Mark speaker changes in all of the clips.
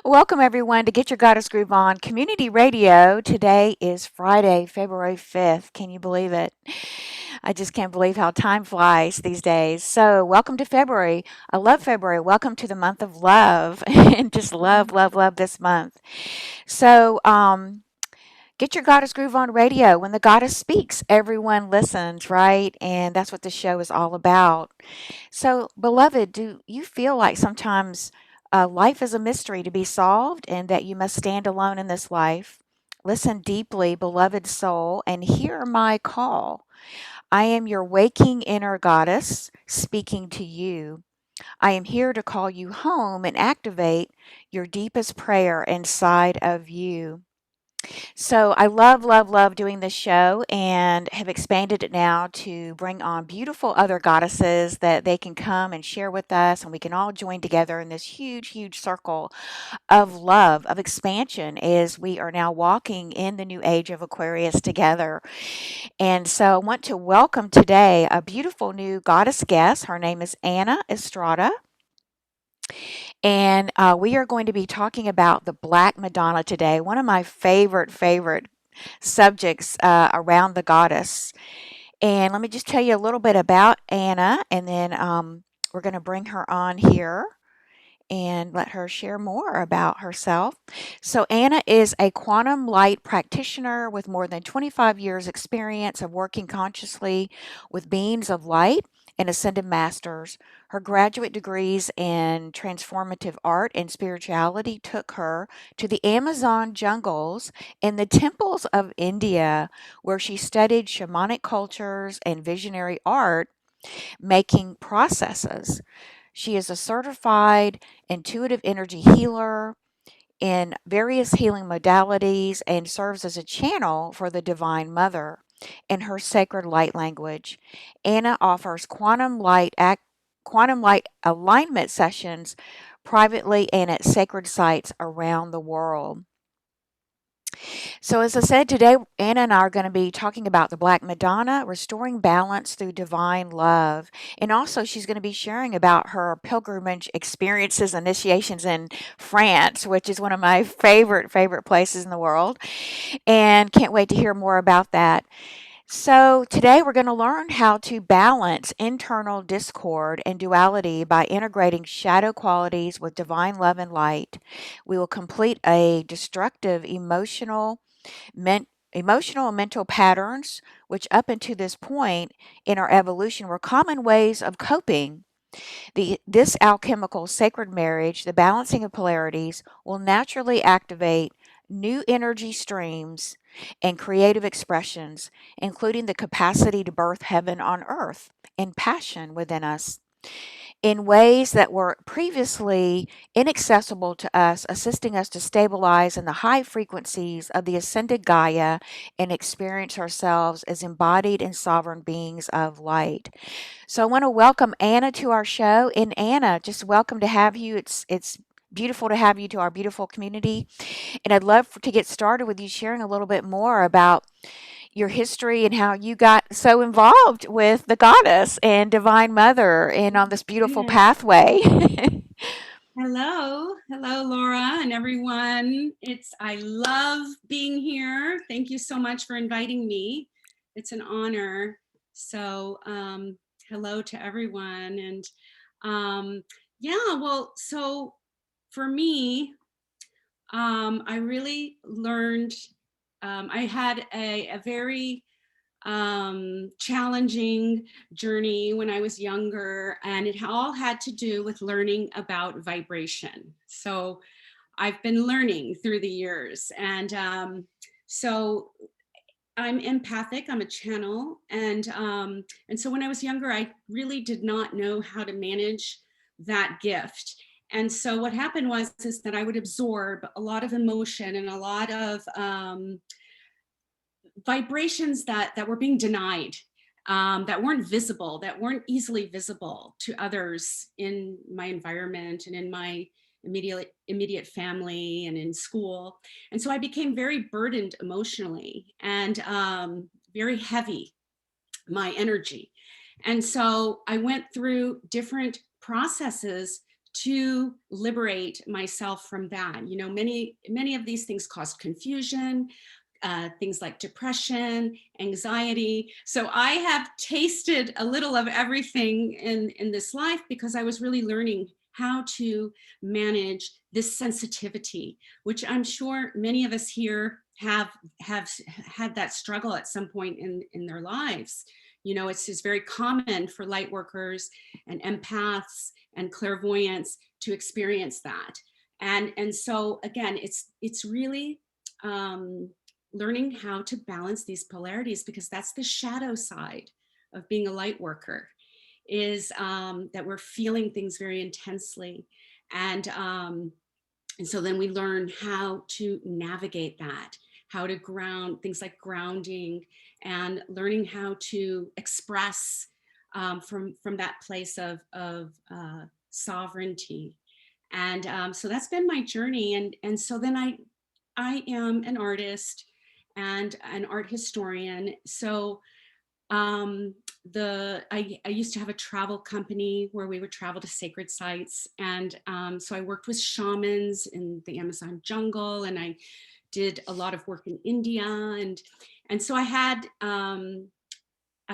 Speaker 1: Welcome, everyone, to Get Your Goddess Groove On Community Radio. Today is Friday, February 5th. Can you believe it? I just can't believe how time flies these days. So, welcome to February. I love February. Welcome to the month of love and just love, love, love this month. So, Get Your Goddess Groove On Radio. When the goddess speaks, everyone listens, right? And that's what the show is all about. So, beloved, do you feel like sometimes life is a mystery to be solved and that you must stand alone in this life? Listen deeply, beloved soul, and hear my call. I am your waking inner goddess speaking to you. I am here to call you home and activate your deepest prayer inside of you. So I love, love, love doing this show and have expanded it now to bring on beautiful other goddesses that they can come and share with us, and we can all join together in this huge, huge circle of love, of expansion, as we are now walking in the new age of Aquarius together. And so I want to welcome today a beautiful new goddess guest. Her name is Ana Estrada. And we are going to be talking about the Black Madonna today, one of my favorite subjects around the goddess. And let me just tell you a little bit about Anna, and then we're going to bring her on here and let her share more about herself. So, Anna is a quantum light practitioner with more than 25 years' experience of working consciously with beings of light and ascended masters. Her graduate degrees in transformative art and spirituality took her to the Amazon jungles and the temples of India, where she studied shamanic cultures and visionary art making processes. She is a certified intuitive energy healer in various healing modalities and serves as a channel for the Divine Mother in her sacred light language. Anna offers quantum light alignment sessions privately and at sacred sites around the world. So, as I said, today Anna and I are going to be talking about the Black Madonna, restoring balance through divine love. And also, she's going to be sharing about her pilgrimage experiences, initiations in France, which is one of my favorite places in the world. And can't wait to hear more about that. So, today we're going to learn how to balance internal discord and duality by integrating shadow qualities with divine love and light. We will complete a destructive men- emotional and mental patterns, which up until this point in our evolution were common ways of coping. This alchemical sacred marriage, the balancing of polarities, will naturally activate new energy streams and creative expressions, including the capacity to birth heaven on earth and passion within us in ways that were previously inaccessible to us, assisting us to stabilize in the high frequencies of the ascended Gaia and experience ourselves as embodied and sovereign beings of light. So I want to welcome Anna to our show. And Anna, just welcome to have you. It's beautiful to have you to our beautiful community. And I'd love to get started with you sharing a little bit more about your history and how you got so involved with the goddess and divine mother and on this beautiful
Speaker 2: Goodness.
Speaker 1: pathway.
Speaker 2: Hello, Laura and everyone. I love being here. Thank you so much for inviting me. It's an honor. So, hello to everyone. And yeah, well, so for me, I really learned. I had a very challenging journey when I was younger, and it all had to do with learning about vibration. So I've been learning through the years, and so I'm empathic. I'm a channel, and so when I was younger, I really did not know how to manage that gift. And so what happened was is that I would absorb a lot of emotion and a lot of vibrations that were being denied, that weren't visible, that weren't easily visible to others in my environment and in my immediate family and in school. And so I became very burdened emotionally and very heavy, my energy. And so I went through different processes to liberate myself from that. You know, many of these things caused confusion, things like depression, anxiety. So I have tasted a little of everything in this life because I was really learning how to manage this sensitivity, which I'm sure many of us here have had that struggle at some point in their lives. You know, it's just very common for light workers and empaths and clairvoyants to experience that. And so again, it's really learning how to balance these polarities, because that's the shadow side of being a light worker, is that we're feeling things very intensely. And so then we learn how to navigate that, how to ground, things like grounding, and learning how to express from that place of sovereignty. And so that's been my journey. And so then I am an artist and an art historian. So I used to have a travel company where we would travel to sacred sites, and so I worked with shamans in the Amazon jungle, and I did a lot of work in India, and so I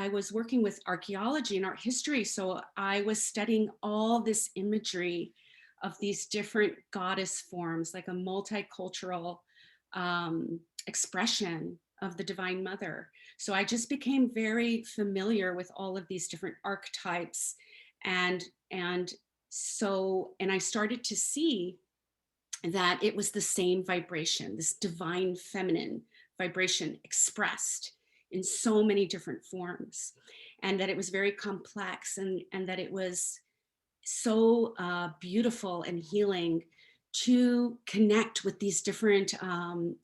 Speaker 2: was working with archaeology and art history, so I was studying all this imagery of these different goddess forms, like a multicultural expression of the Divine Mother. So I just became very familiar with all of these different archetypes, and and I started to see that it was the same vibration, this divine feminine vibration expressed in so many different forms, and that it was very complex, and that it was so beautiful and healing to connect with these different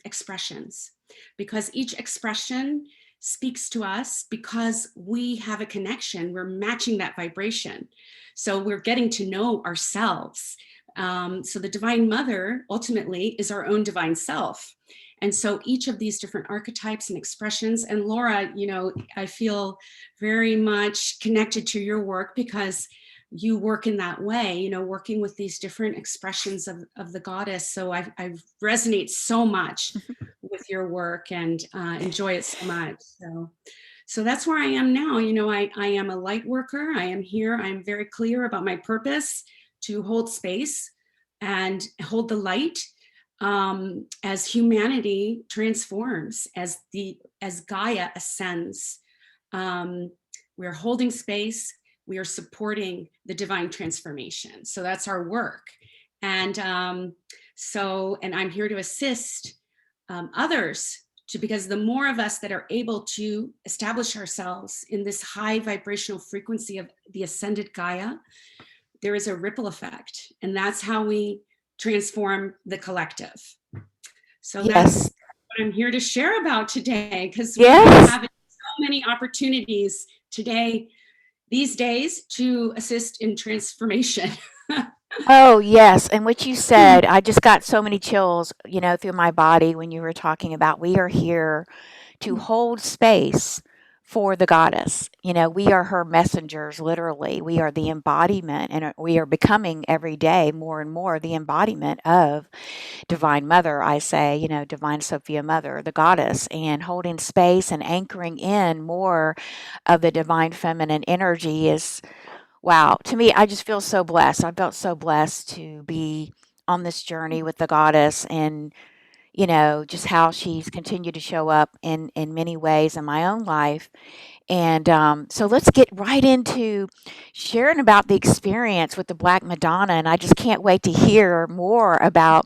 Speaker 2: expressions, because each expression speaks to us because we have a connection, we're matching that vibration, so we're getting to know ourselves. So the Divine Mother ultimately is our own divine self. And so each of these different archetypes and expressions, and Laura, you know, I feel very much connected to your work because you work in that way, you know, working with these different expressions of the goddess. So I resonate so much with your work and enjoy it so much. So that's where I am now. You know, I am a light worker. I am here. I'm very clear about my purpose to hold space and hold the light as humanity transforms, as Gaia ascends. We're holding space. We are supporting the divine transformation. So that's our work. And and I'm here to assist others because the more of us that are able to establish ourselves in this high vibrational frequency of the ascended Gaia, there is a ripple effect. And that's how we transform the collective. So that's
Speaker 1: Yes.
Speaker 2: what I'm here to share about today, because we are
Speaker 1: Yes.
Speaker 2: having so many opportunities today, these days, to assist in transformation.
Speaker 1: Oh, yes. And what you said, I just got so many chills, you know, through my body when you were talking about we are here to hold space for the goddess. You know, we are her messengers, literally. We are the embodiment, and we are becoming every day more and more the embodiment of Divine Mother. I say, you know, Divine Sophia Mother, the goddess, and holding space and anchoring in more of the divine feminine energy is, wow, to me, I just feel so blessed. I felt so blessed to be on this journey with the goddess, and you know just how she's continued to show up in many ways in my own life. And so let's get right into sharing about the experience with the Black Madonna. And I just can't wait to hear more about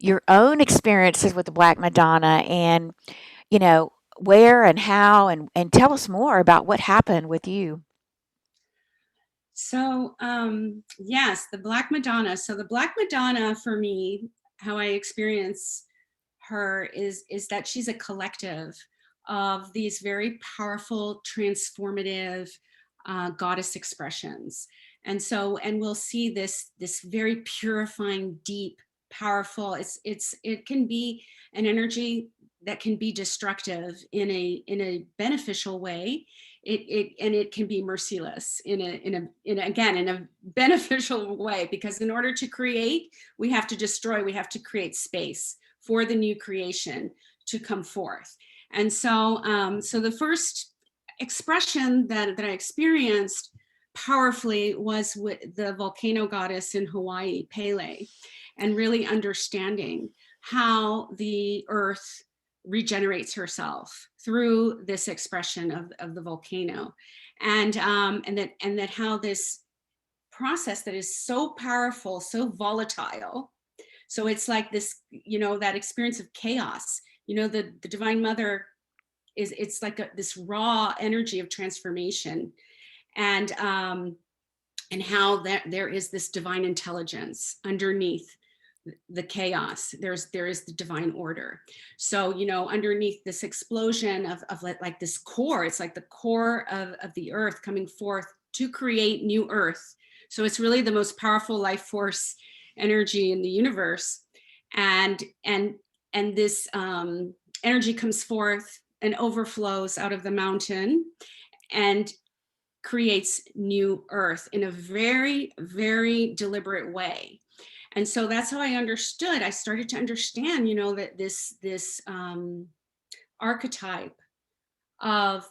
Speaker 1: your own experiences with the Black Madonna, and you know where and how, and tell us more about what happened with you.
Speaker 2: So, yes, the Black Madonna. So the Black Madonna, for me, how I experience her is that she's a collective of these very powerful, transformative goddess expressions. And we'll see this very purifying, deep, powerful. It can be an energy that can be destructive in a beneficial way. It can be merciless again in a beneficial way, because in order to create, we have to destroy, we have to create space for the new creation to come forth. And so so the first expression that I experienced powerfully was with the volcano goddess in Hawaii, Pele, and really understanding how the earth regenerates herself through this expression of the volcano, and that how this process that is so powerful, so volatile. So it's like this, that experience of chaos. The Divine Mother is, it's like this raw energy of transformation, and how there is this divine intelligence underneath the chaos. There is the divine order. So underneath this explosion of like this core, it's like the core of the earth coming forth to create new earth. So it's really the most powerful life force energy in the universe. And this energy comes forth and overflows out of the mountain and creates new earth in a very, very deliberate way. And so that's how I started to understand, that this archetype of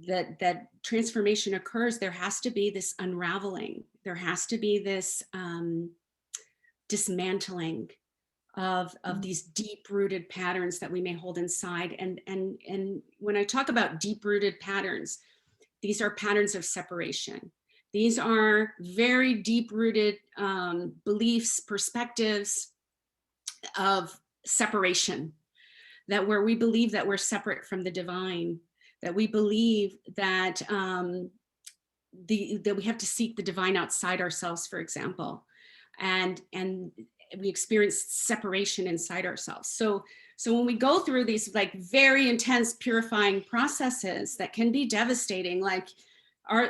Speaker 2: that transformation occurs. There has to be this unraveling. There has to be this dismantling of these deep rooted patterns that we may hold inside. And when I talk about deep rooted patterns, these are patterns of separation. These are very deep rooted beliefs, perspectives of separation, that where we believe that we're separate from the divine, that we believe that that we have to seek the divine outside ourselves, for example, and we experience separation inside ourselves. So when we go through these like very intense purifying processes that can be devastating, like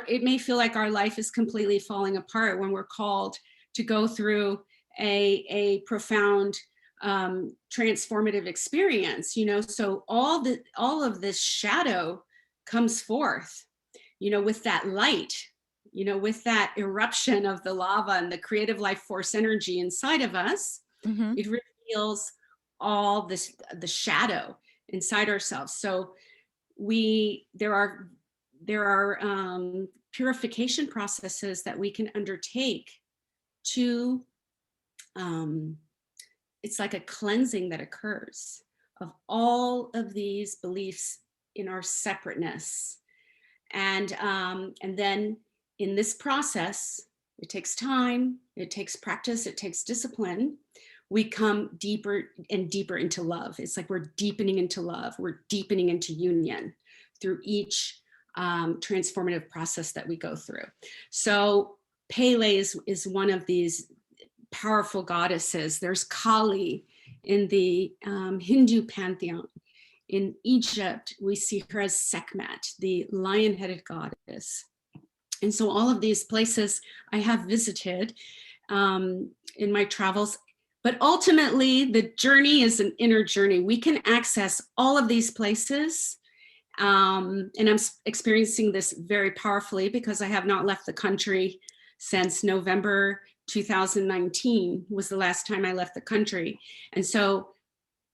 Speaker 2: it may feel like our life is completely falling apart when we're called to go through a profound transformative experience, so all of this shadow comes forth, with that light, with that eruption of the lava and the creative life force energy inside of us.
Speaker 1: Mm-hmm.
Speaker 2: It reveals all the shadow inside ourselves. So there are purification processes that we can undertake to it's like a cleansing that occurs of all of these beliefs in our separateness. And then in this process, it takes time, it takes practice, it takes discipline. We come deeper and deeper into love. It's like we're deepening into love. We're deepening into union through each transformative process that we go through. So Pele is one of these powerful goddesses. There's Kali in the Hindu pantheon. In Egypt, we see her as Sekhmet, the lion-headed goddess. And so all of these places I have visited in my travels. But ultimately, the journey is an inner journey. We can access all of these places. And I'm experiencing this very powerfully because I have not left the country since November 2019 was the last time I left the country. And so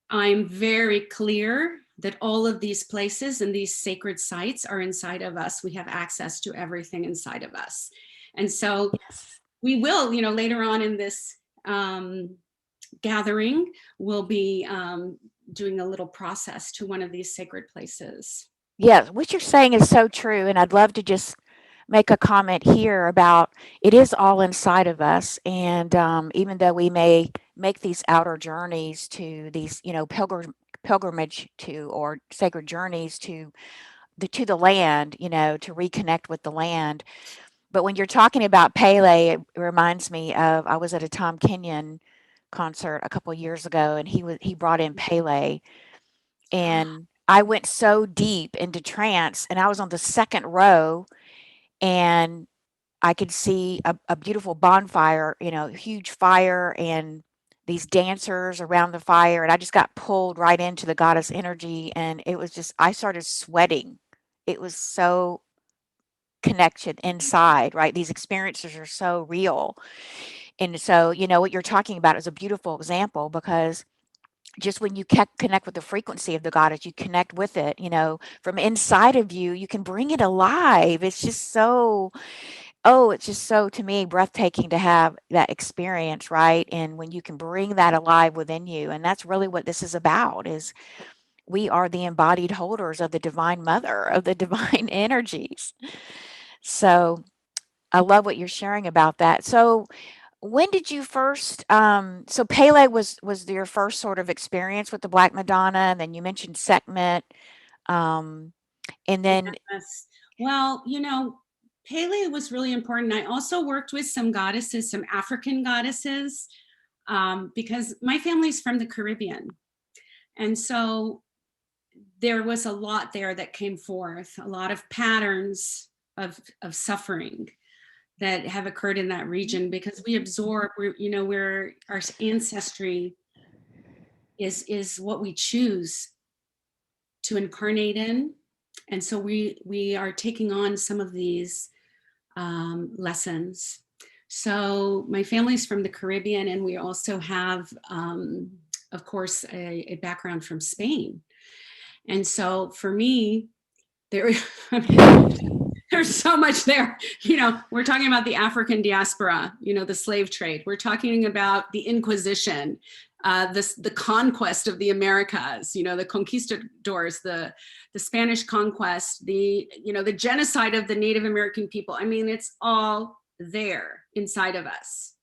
Speaker 2: I'm very clear that all of these places and these sacred sites are inside of us. We have access to everything inside of us. And so
Speaker 1: Yes.
Speaker 2: we will, later on in this gathering, we'll be doing a little process to one of these sacred places.
Speaker 1: Yes, what you're saying is so true, and I'd love to just make a comment here about it is all inside of us, and even though we may make these outer journeys to these, pilgrimage to or sacred journeys to the land, to reconnect with the land. But when you're talking about Pele, it reminds me of I was at a Tom Kenyon concert a couple years ago, and he brought in Pele, and I went so deep into trance, and I was on the second row, and I could see a beautiful bonfire, huge fire, and these dancers around the fire, and I just got pulled right into the goddess energy, and it was just I started sweating. It was so connection inside, right? These experiences are so real. And so, what you're talking about is a beautiful example because just when you connect with the frequency of the goddess, you connect with it, from inside of you, you can bring it alive. It's just so, oh, it's just so, to me, breathtaking to have that experience, right? And when you can bring that alive within you, and that's really what this is about, is we are the embodied holders of the divine mother, of the divine energies. So I love what you're sharing about that. So when did you first so Pele was your first sort of experience with the Black Madonna, and then you mentioned Sekhmet, um, and then
Speaker 2: Yes. Well, Pele was really important. I also worked with some goddesses, some African goddesses, because my family's from the Caribbean. And so there was a lot there that came forth, a lot of patterns of suffering that have occurred in that region because we absorb, we're our ancestry is what we choose to incarnate in. And so we are taking on some of these lessons. So my family's from the Caribbean, and we also have, of course, a background from Spain. And so for me, there, there's so much there. We're talking about the African diaspora, the slave trade. We're talking about the Inquisition, the conquest of the Americas, the conquistadors, the Spanish conquest, the genocide of the Native American people. I mean, it's all there inside of us.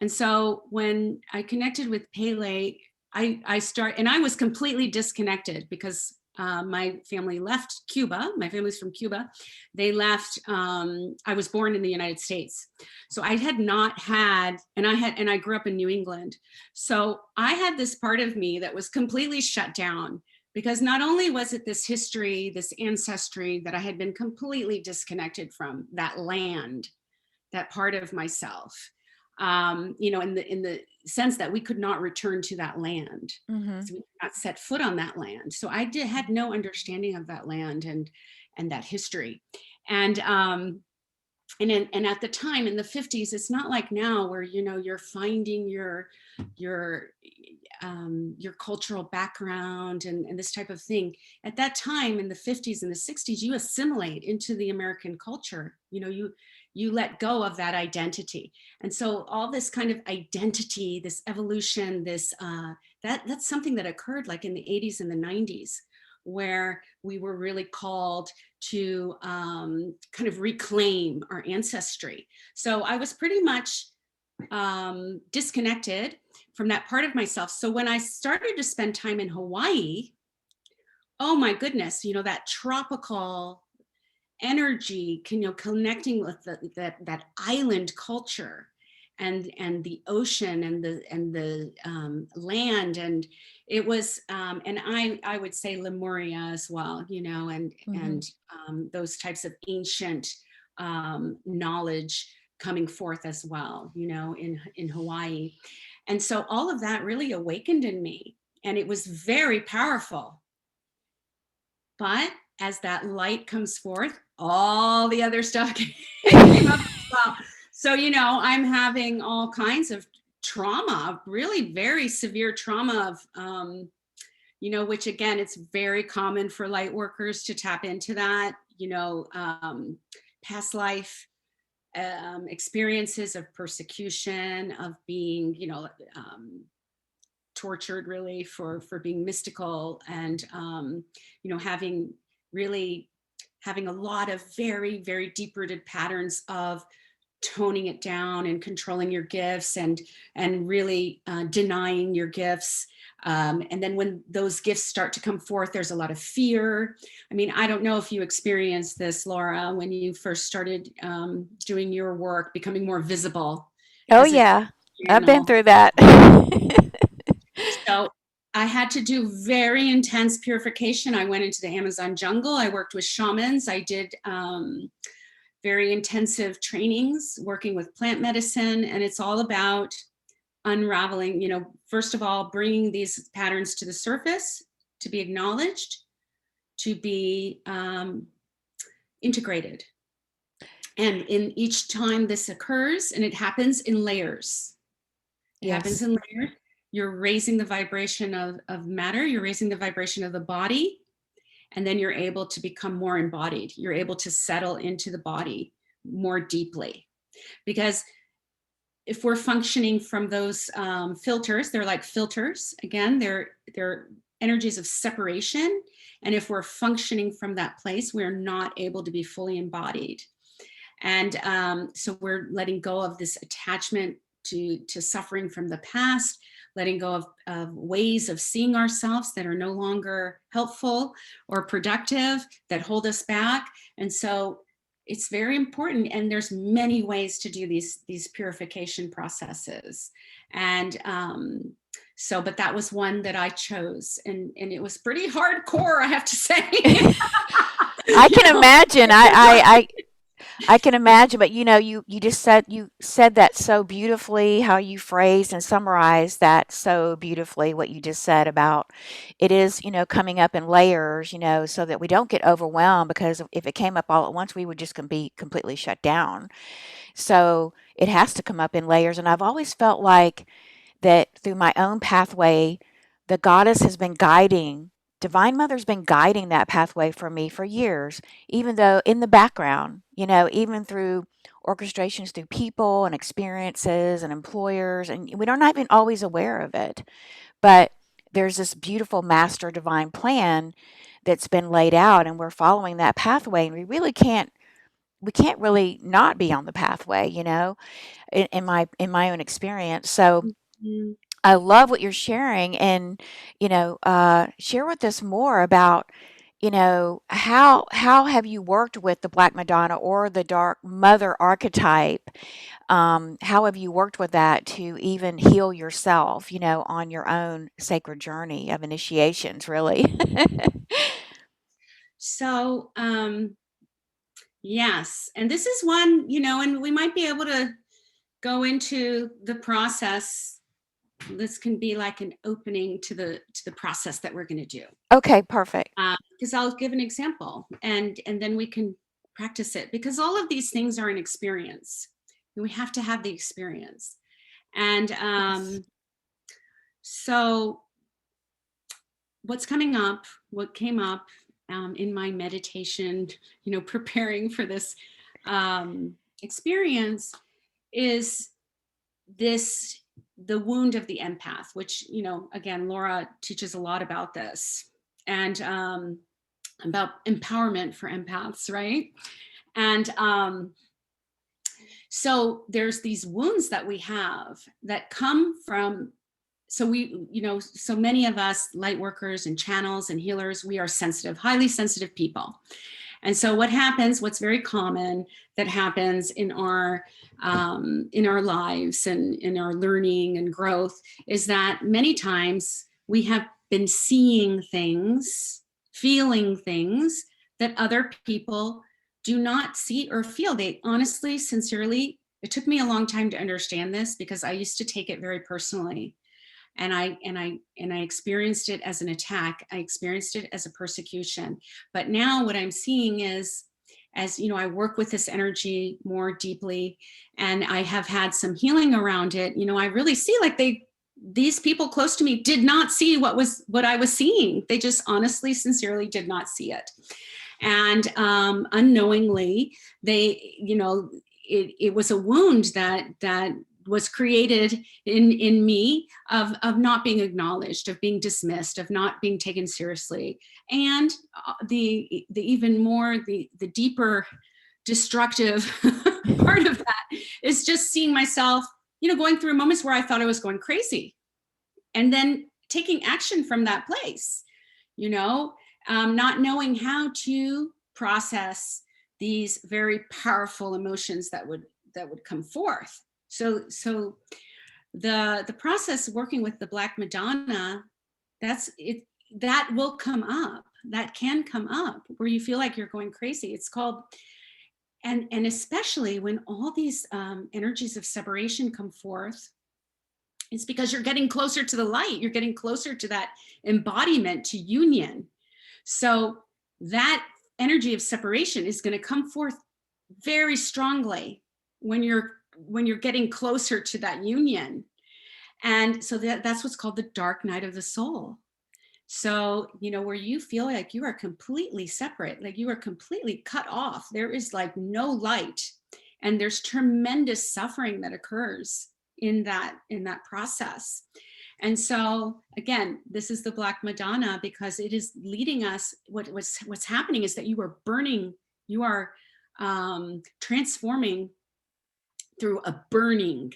Speaker 2: And so when I connected with Pele, and I was completely disconnected because my family left Cuba. My family's from Cuba. They left. I was born in the United States, so I had not had, and I grew up in New England. So I had this part of me that was completely shut down because not only was it this history, this ancestry that I had been completely disconnected from, that land, that part of myself. In the sense that we could not return to that land.
Speaker 1: mhm.
Speaker 2: So we could not set foot on that land. So I had no understanding of that land and that history. And and at the time in the 50s, it's not like now where you're finding your cultural background and this type of thing. At that time in the 50s and the 60s, you assimilate into the American culture. You let go of that identity. And so all this kind of identity, this evolution, this that's something that occurred like in the 80s and the 90s, where we were really called to kind of reclaim our ancestry. So I was pretty much disconnected from that part of myself. So when I started to spend time in Hawaii, oh my goodness, that tropical energy, connecting with that island culture and the ocean and the land, and it was and I would say Lemuria as well,
Speaker 1: Mhm.
Speaker 2: and those types of ancient knowledge coming forth as well, in Hawaii. And so all of that really awakened in me, and it was very powerful. But as that light comes forth, all the other stuff came up as well. So, I'm having all kinds of trauma, really very severe trauma of, which again, it's very common for light workers to tap into that, past life experiences of persecution, of being, tortured really for being mystical, and having really having a lot of very very deep rooted patterns of toning it down and controlling your gifts and really denying your gifts, and then when those gifts start to come forth, there's a lot of fear. I mean, I don't know if you experienced this, Laura, when you first started doing your work, becoming more visible
Speaker 1: Oh
Speaker 2: as a
Speaker 1: yeah, I've been
Speaker 2: channel.
Speaker 1: through that.
Speaker 2: So I had to do very intense purification. I went into the Amazon jungle. I worked with shamans. I did very intensive trainings working with plant medicine. And it's all about unraveling, first of all, bringing these patterns to the surface, to be acknowledged, to be integrated. And in each time this occurs, and it happens in layers, it happens
Speaker 1: Yes.
Speaker 2: in layers. You're raising the vibration of matter, you're raising the vibration of the body, and then you're able to become more embodied. You're able to settle into the body more deeply. Because if we're functioning from those filters, they're like filters. Again, they're energies of separation. And if we're functioning from that place, we're not able to be fully embodied. And so we're letting go of this attachment to suffering from the past, letting go of ways of seeing ourselves that are no longer helpful or productive, that hold us back. And so it's very important. And there's many ways to do these purification processes. And so, but that was one that I chose. And it was pretty hardcore, I have to say.
Speaker 1: I can imagine. I can imagine, but you just said that so beautifully, how you phrased and summarized that so beautifully, what you just said about it is, coming up in layers, so that we don't get overwhelmed, because if it came up all at once, we would just be completely shut down. So it has to come up in layers. And I've always felt like that through my own pathway, the goddess has been guiding, Divine Mother's been guiding that pathway for me for years, even though in the background, even through orchestrations through people and experiences and employers, and we're not even always aware of it. But there's this beautiful master divine plan that's been laid out, and we're following that pathway, and we can't really not be on the pathway, in my own experience. So
Speaker 2: Mhm.
Speaker 1: I love what you're sharing, and share with us more about how have you worked with the Black Madonna or the Dark Mother archetype? How have you worked with that to even heal yourself, on your own sacred journey of initiations, really?
Speaker 2: So, yes. And this is one, and we might be able to go into the process. This can be like an opening to the process that we're going to do.
Speaker 1: Okay, perfect.
Speaker 2: Because I'll give an example, and then we can practice it, because all of these things are an experience. And we have to have the experience. And
Speaker 1: Yes.
Speaker 2: so what's coming up, what came up in my meditation, preparing for this experience, is this the wound of the empath, which, again, Laura teaches a lot about this, and about empowerment for empaths, right? And so there's these wounds that we have that come from, so so many of us light workers and channels and healers, we are sensitive, highly sensitive people. And so what's very common that happens in our lives and in our learning and growth, is that many times we have been seeing things, feeling things that other people do not see or feel. They honestly, sincerely, it took me a long time to understand this, because I used to take it very personally. And I experienced it as an attack. I experienced it as a persecution. But now what I'm seeing is, as I work with this energy more deeply, and I have had some healing around it, I really see like these people close to me did not see what I was seeing. They just honestly, sincerely did not see it. And unknowingly, they, it was a wound that was created in me of not being acknowledged, of being dismissed, of not being taken seriously. And the even more, the deeper destructive part of that is just seeing myself, going through moments where I thought I was going crazy, and then taking action from that place, not knowing how to process these very powerful emotions that would come forth. So the process working with the Black Madonna, that's it, that will come up, that can come up where you feel like you're going crazy. It's called, and especially when all these energies of separation come forth, It's because you're getting closer to the light. You're getting closer to that embodiment, to union. So that energy of separation is going to come forth very strongly when you're getting closer to that union. And so that's what's called the dark night of the soul. So, where you feel like you are completely separate, like you are completely cut off, there is like no light, and there's tremendous suffering that occurs in that process. And so again, this is the Black Madonna, because it is leading us. What's happening is that you are burning, you are transforming through a burning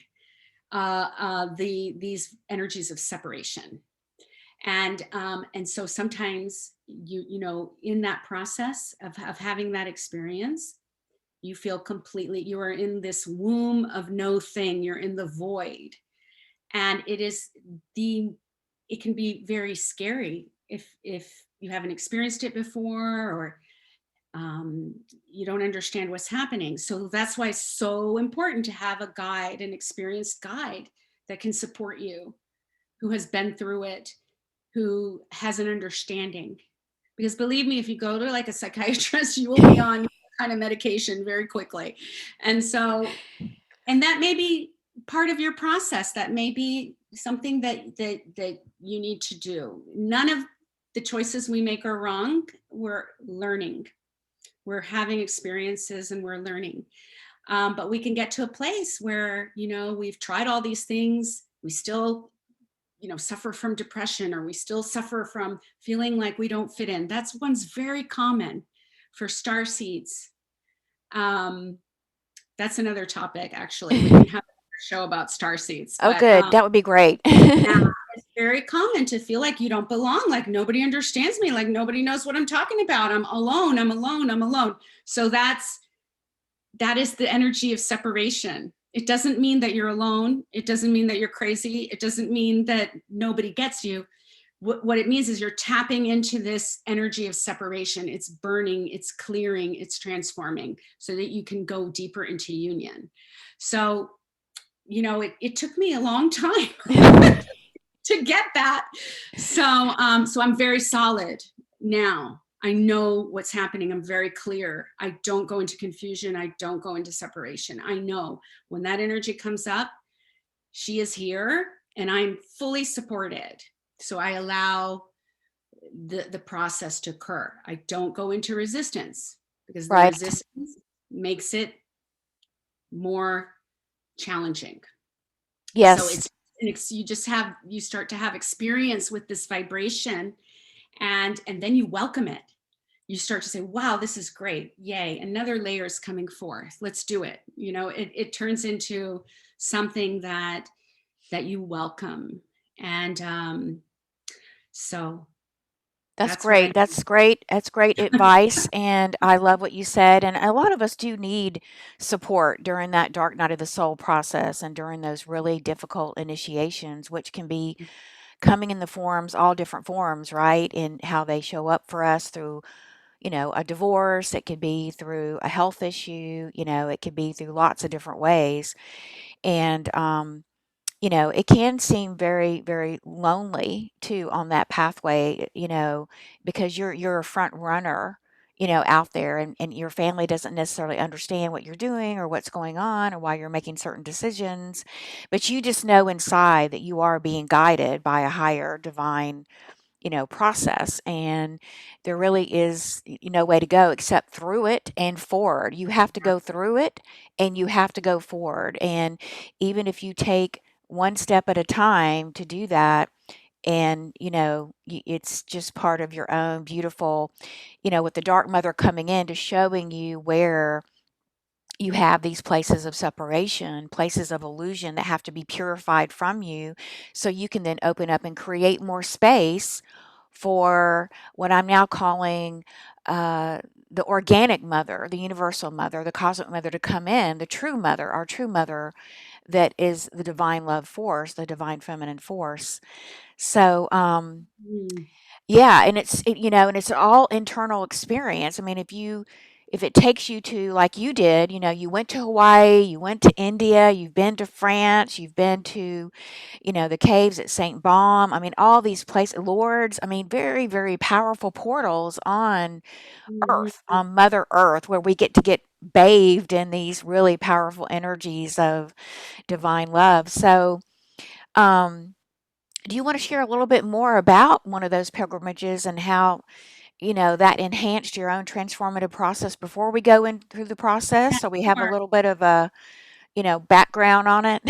Speaker 2: these energies of separation. And so sometimes in that process of having that experience, you feel completely, you are in this womb of no thing, you're in the void. And it can be very scary if you haven't experienced it before, or you don't understand what's happening. So that's why it's so important to have a guide, an experienced guide that can support you, who has been through it, who has an understanding. Because believe me, if you go to like a psychiatrist, you will be on kind of medication very quickly. And so, and that may be part of your process. That may be something that you need to do. None of the choices we make are wrong. We're learning. We're having experiences and we're learning. But we can get to a place where, we've tried all these things. We still suffer from depression, or we still suffer from feeling like we don't fit in. That's one's very common for star seeds. That's another topic, actually. We can have a show about star seeds,
Speaker 1: Oh,
Speaker 2: but
Speaker 1: good. That would be great.
Speaker 2: yeah, it's very common to feel like you don't belong, like nobody understands me, like nobody knows what I'm talking about. I'm alone, I'm alone, I'm alone. So that is the energy of separation. It doesn't mean that you're alone. It doesn't mean that you're crazy. It doesn't mean that nobody gets you. What it means is you're tapping into this energy of separation. It's burning, it's clearing, it's transforming, so that you can go deeper into union. So, it took me a long time to get that. So I'm very solid now. I know what's happening. I'm very clear. I don't go into confusion. I don't go into separation. I know when that energy comes up, she is here and I'm fully supported. So I allow the process to occur. I don't go into resistance, because the
Speaker 1: Right.
Speaker 2: resistance makes it more challenging. So
Speaker 1: Yes.
Speaker 2: you start to have experience with this vibration, and then you welcome it. You start to say, wow, this is great. Yay, another layer is coming forth. Let's do it. It turns into something that you welcome. And so
Speaker 1: That's
Speaker 2: that's what I
Speaker 1: great. That's great. That's great advice. And I love what you said. And a lot of us do need support during that dark night of the soul process and during those really difficult initiations, which can be coming in the forms, all different forms, right? In how they show up for us through, a divorce. It could be through a health issue. It could be through lots of different ways. And, it can seem very, very lonely too on that pathway, because you're a front runner, out there, and your family doesn't necessarily understand what you're doing or what's going on or why you're making certain decisions. But you just know inside that you are being guided by a higher divine, process. And there really is no way to go except through it and forward. You have to go through it and you have to go forward. And even if you take one step at a time to do that, and it's just part of your own beautiful, with the dark mother coming in to showing you where you have these places of separation, places of illusion that have to be purified from you, so you can then open up and create more space for what I'm now calling the organic mother, the universal mother, the cosmic mother to come in, the true mother, our true mother, that is the divine love force, the divine feminine force. So,
Speaker 2: Mm,
Speaker 1: yeah, and it's all internal experience. I mean, if if it takes you to, like you did, you went to Hawaii, you went to India, you've been to France, you've been to, the caves at St. Baum. I mean, all these places, Lourdes. I mean, very, very powerful portals on Earth,
Speaker 2: Mhm.
Speaker 1: on Mother Earth, where we get bathed in these really powerful energies of divine love. So, um, do you want to share a little bit more about one of those pilgrimages and how, that enhanced your own transformative process before we go in through the process?
Speaker 2: Yeah,
Speaker 1: So we have a
Speaker 2: sure.
Speaker 1: little bit of a, background on it.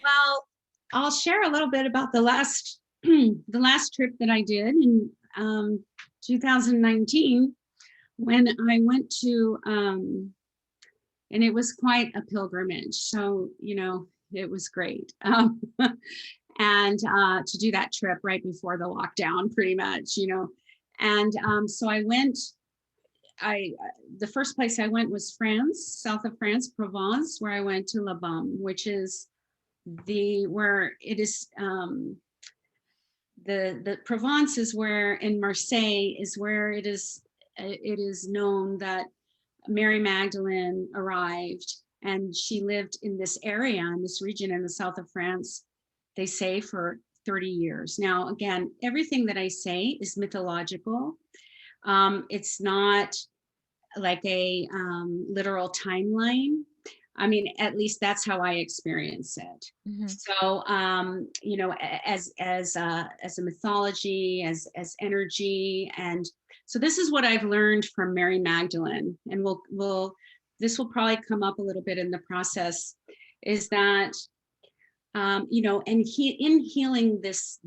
Speaker 2: Well, I'll share a little bit about the last the last trip that I did in 2019 when I went to and it was quite a pilgrimage. So, it was great. And to do that trip right before the lockdown, pretty much. And so I went, the first place I went was France, south of France, Provence, where I went to La Baume, which is where it is, the Provence is where, in Marseille is where it is known that Mary Magdalene arrived, and she lived in this area, in this region in the south of France, they say for 30 years. Now, again, everything that I say is mythological. It's not like a literal timeline. I mean, at least that's how I experience it.
Speaker 1: Mhm.
Speaker 2: So, as a mythology, as energy, and so this is what I've learned from Mary Magdalene, and we'll this will probably come up a little bit in the process, is that and in healing this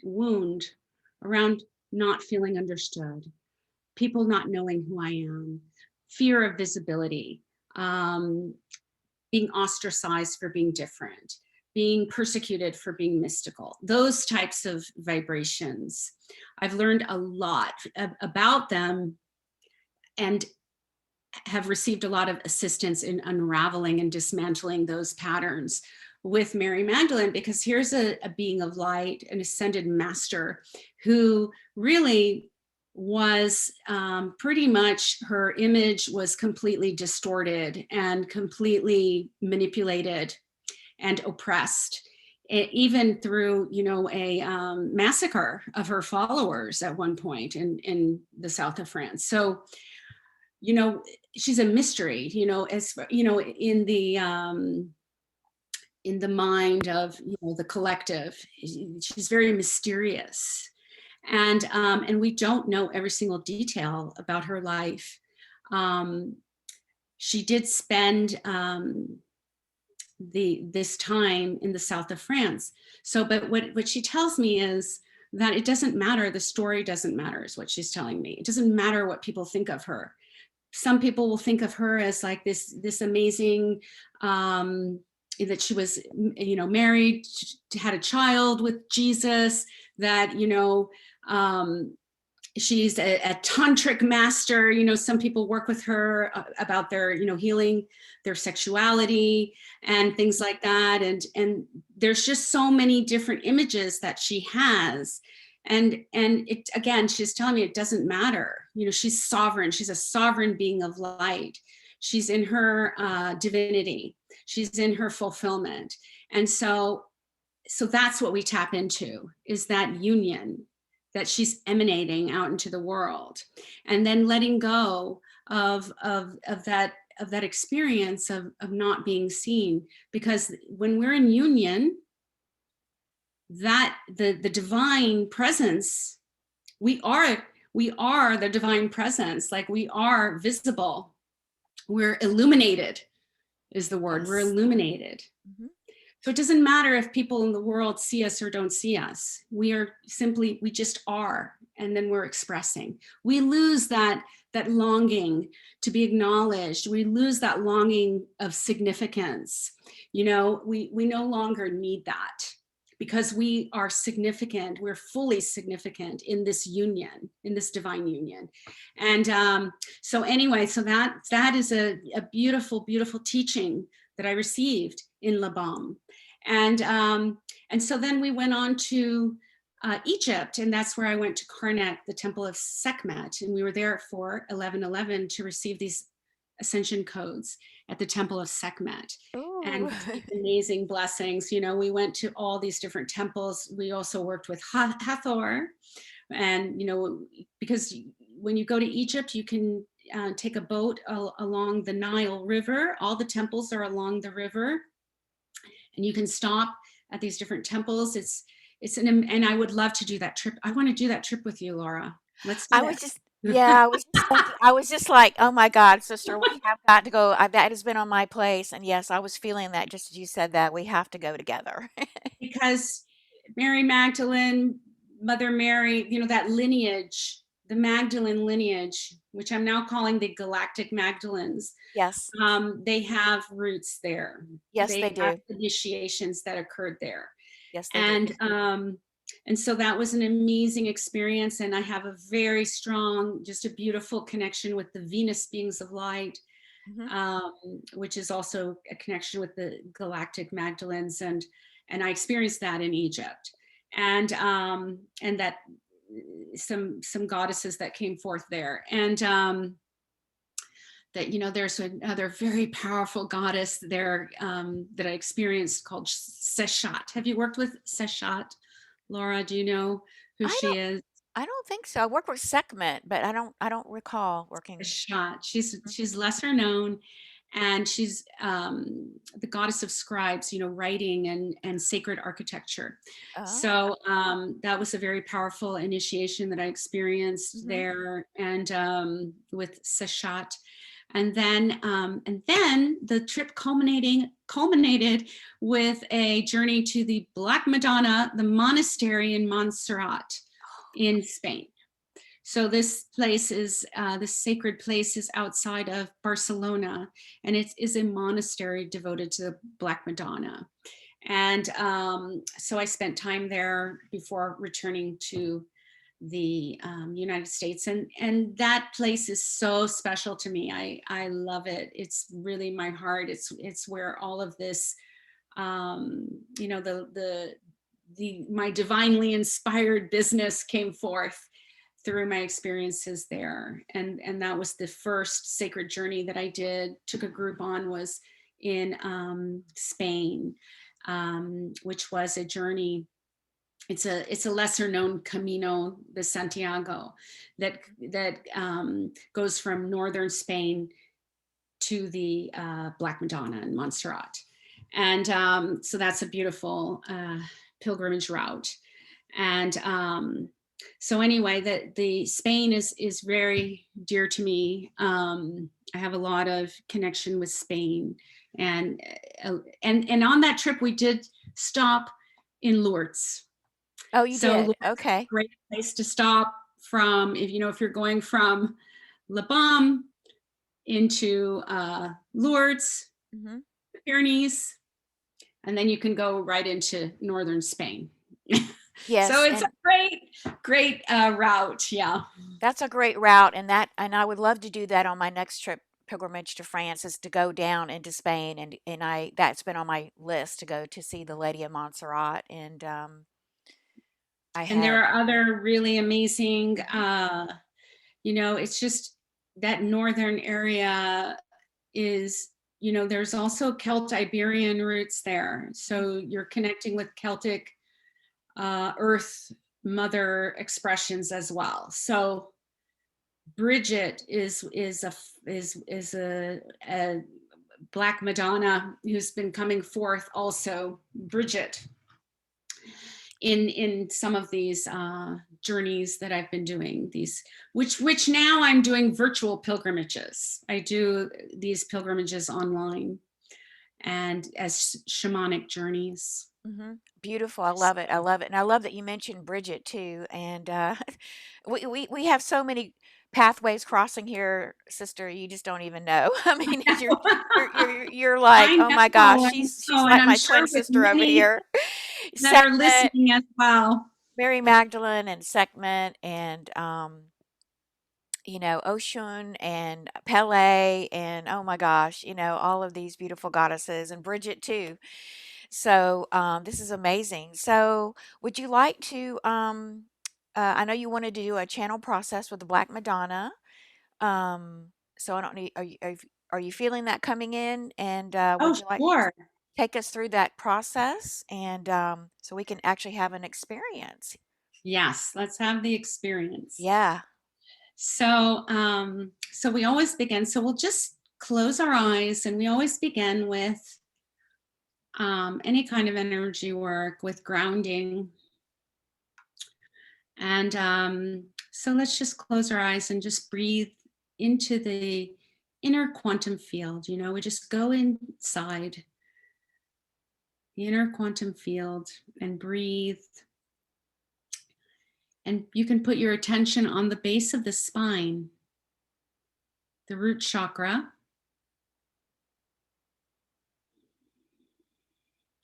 Speaker 2: wound around not feeling understood, people not knowing who I am, fear of visibility, um, being ostracized for being different, being persecuted for being mystical, those types of vibrations. I've learned a lot about them and have received a lot of assistance in unraveling and dismantling those patterns with Mary Magdalene, because here's a being of light, an ascended master who really was pretty much, her image was completely distorted and completely manipulated and oppressed, even through a massacre of her followers at one point in the south of France. So you know she's a mystery, as in the mind of the collective. She's very mysterious, and we don't know every single detail about her life. um, she did spend this time in the south of France. So, but what she tells me is that it doesn't matter, the story doesn't matter, is what she's telling me. It doesn't matter what people think of her. Some people will think of her as like this amazing, that she was married, had a child with Jesus, that she's a tantric master. Some people work with her about their healing their sexuality and things like that, and there's just so many different images that she has. And it, again, she's telling me it doesn't matter. She's sovereign. She's a sovereign being of light. She's in her divinity. She's in her fulfillment. And so that's what we tap into, is that union that she's emanating out into the world, and then letting go of that experience of not being seen. Because when we're in union, that the divine presence, we are the divine presence. Like, we are visible, we're illuminated is the word. We're
Speaker 1: Yes.
Speaker 2: illuminated.
Speaker 1: Mhm.
Speaker 2: So it doesn't matter if people in the world see us or don't see us. We just are, and then we're expressing. We lose that longing to be acknowledged. We lose that longing of significance. We no longer need that, because we are significant. We're fully significant in this union, in this divine union. And so anyway, so that is a beautiful, beautiful teaching that I received in La Baume. And so then we went on to Egypt, and that's where I went to Karnak, the temple of Sekhmet, and we were there for 1111 to receive these ascension codes at the temple of Sekhmet and
Speaker 1: Ooh.
Speaker 2: receive amazing blessings. We went to all these different temples. We also worked with Hathor, and because when you go to Egypt, you can take a boat along the Nile River. All the temples are along the river, and you can stop at these different temples. And I would love to do that trip. I want to do that trip with you, Laura. Let's do
Speaker 1: I was
Speaker 2: it.
Speaker 1: just yeah, I was just thinking I was just like, "Oh my god, sister, we have got to go." That has been on my place, and yes, I was feeling that just as you said that, we have to go together.
Speaker 2: Because Mary Magdalene, Mother Mary, that lineage, the Magdalene lineage, which I'm now calling the Galactic Magdalens,
Speaker 1: Yes.
Speaker 2: they have roots there.
Speaker 1: Yes, they
Speaker 2: They have
Speaker 1: do.
Speaker 2: initiations that occurred there.
Speaker 1: Yes, they do.
Speaker 2: And so that was an amazing experience. And I have a very strong, just a beautiful connection with the Venus beings of light,
Speaker 1: Mhm.
Speaker 2: um, which is also a connection with the Galactic Magdalens, and I experienced that in Egypt, and that some goddesses that came forth there, and that there's another very powerful goddess there that I experienced called Seshat. Have you worked with Seshat, Laura? Do you know who
Speaker 1: I
Speaker 2: she
Speaker 1: don't
Speaker 2: is?
Speaker 1: I don't think so. I work with Sekhmet, but I don't recall
Speaker 2: A
Speaker 1: working.
Speaker 2: shot. She's
Speaker 1: Mhm.
Speaker 2: she's lesser known, and she's the goddess of scribes, writing and sacred architecture.
Speaker 1: Oh.
Speaker 2: So that was a very powerful initiation that I experienced
Speaker 1: Mhm.
Speaker 2: there, and with Seshat, and then the trip culminated with a journey to the Black Madonna, the monastery in Montserrat, in Spain. So this sacred place is outside of Barcelona, and it is a monastery devoted to the Black Madonna. And so I spent time there before returning to the United States, and that place is so special to me. I love it. It's really my heart. It's where all of this, the my divinely inspired business came forth through my experiences there, and that was the first sacred journey that I took a group on, was in Spain, which was a journey. It's a lesser known Camino de Santiago that goes from northern Spain to the Black Madonna in Montserrat, and so that's a beautiful pilgrimage route. And so anyway, the Spain is very dear to me. I have a lot of connection with Spain, and and on that trip we did stop in Lourdes.
Speaker 1: Oh, you
Speaker 2: So Lourdes
Speaker 1: did.
Speaker 2: is a
Speaker 1: Okay.
Speaker 2: great place to stop from, if you're going from La Baume into Lourdes,
Speaker 1: Mhm.
Speaker 2: Pyrenees, and then you can go right into northern Spain. So
Speaker 1: Yes,
Speaker 2: it's a
Speaker 1: and
Speaker 2: great route. Yeah.
Speaker 1: that's a great route, and I would love to do that on my next trip pilgrimage to France is to go down into Spain and I that's been on my list to go to see the Lady of Montserrat and I
Speaker 2: And
Speaker 1: had
Speaker 2: there are other really amazing,
Speaker 1: Mhm.
Speaker 2: it's just that northern area is, there's also Celt-Iberian roots there.
Speaker 1: Mhm.
Speaker 2: So you're connecting with Celtic earth mother expressions as well. So Bridget is a Black Madonna who's been coming forth also. Bridget in some of these journeys that I've been doing, these which now I'm doing virtual pilgrimages. I do these pilgrimages online and as shamanic journeys.
Speaker 1: Mhm. Beautiful. I love it. I love it. And I love that you mentioned Bridget too. And we have so many pathways crossing here, sister. You just don't even know. I mean, you're like,
Speaker 2: I
Speaker 1: oh my
Speaker 2: know,
Speaker 1: gosh,
Speaker 2: I
Speaker 1: she's
Speaker 2: know, and
Speaker 1: like
Speaker 2: I'm
Speaker 1: my
Speaker 2: sure
Speaker 1: twin
Speaker 2: with
Speaker 1: sister over
Speaker 2: many
Speaker 1: here.
Speaker 2: that are
Speaker 1: Sekhmet,
Speaker 2: listening as well.
Speaker 1: Mary Magdalene, and Sekhmet, and Oshun and Pele, and oh my gosh, all of these beautiful goddesses, and Bridget too. So this is amazing. So would you like to? I know you wanted to do a channel process with the Black Madonna. So I don't need. Are you feeling that coming in? And
Speaker 2: Oh,
Speaker 1: would you like to
Speaker 2: sure.
Speaker 1: take us through that process, and so we can actually have an experience?
Speaker 2: Yes, let's have the experience.
Speaker 1: Yeah.
Speaker 2: So we always begin. So we'll just close our eyes, and we always begin with any kind of energy work with grounding. And so let's just close our eyes and just breathe into the inner quantum field. You know, we just go inside the inner quantum field and breathe. And you can put your attention on the base of the spine, the root chakra,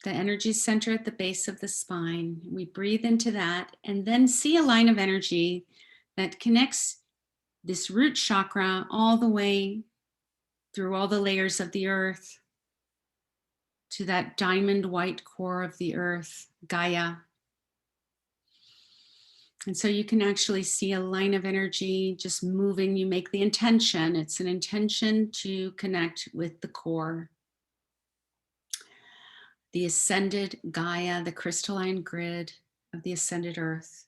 Speaker 2: the energy center at the base of the spine. We breathe into that and then see a line of energy that connects this root chakra all the way through all the layers of the earth to that diamond white core of the earth, Gaia. And so you can actually see a line of energy just moving. You make the intention. It's an intention to connect with the core, the ascended Gaia, the crystalline grid of the ascended earth.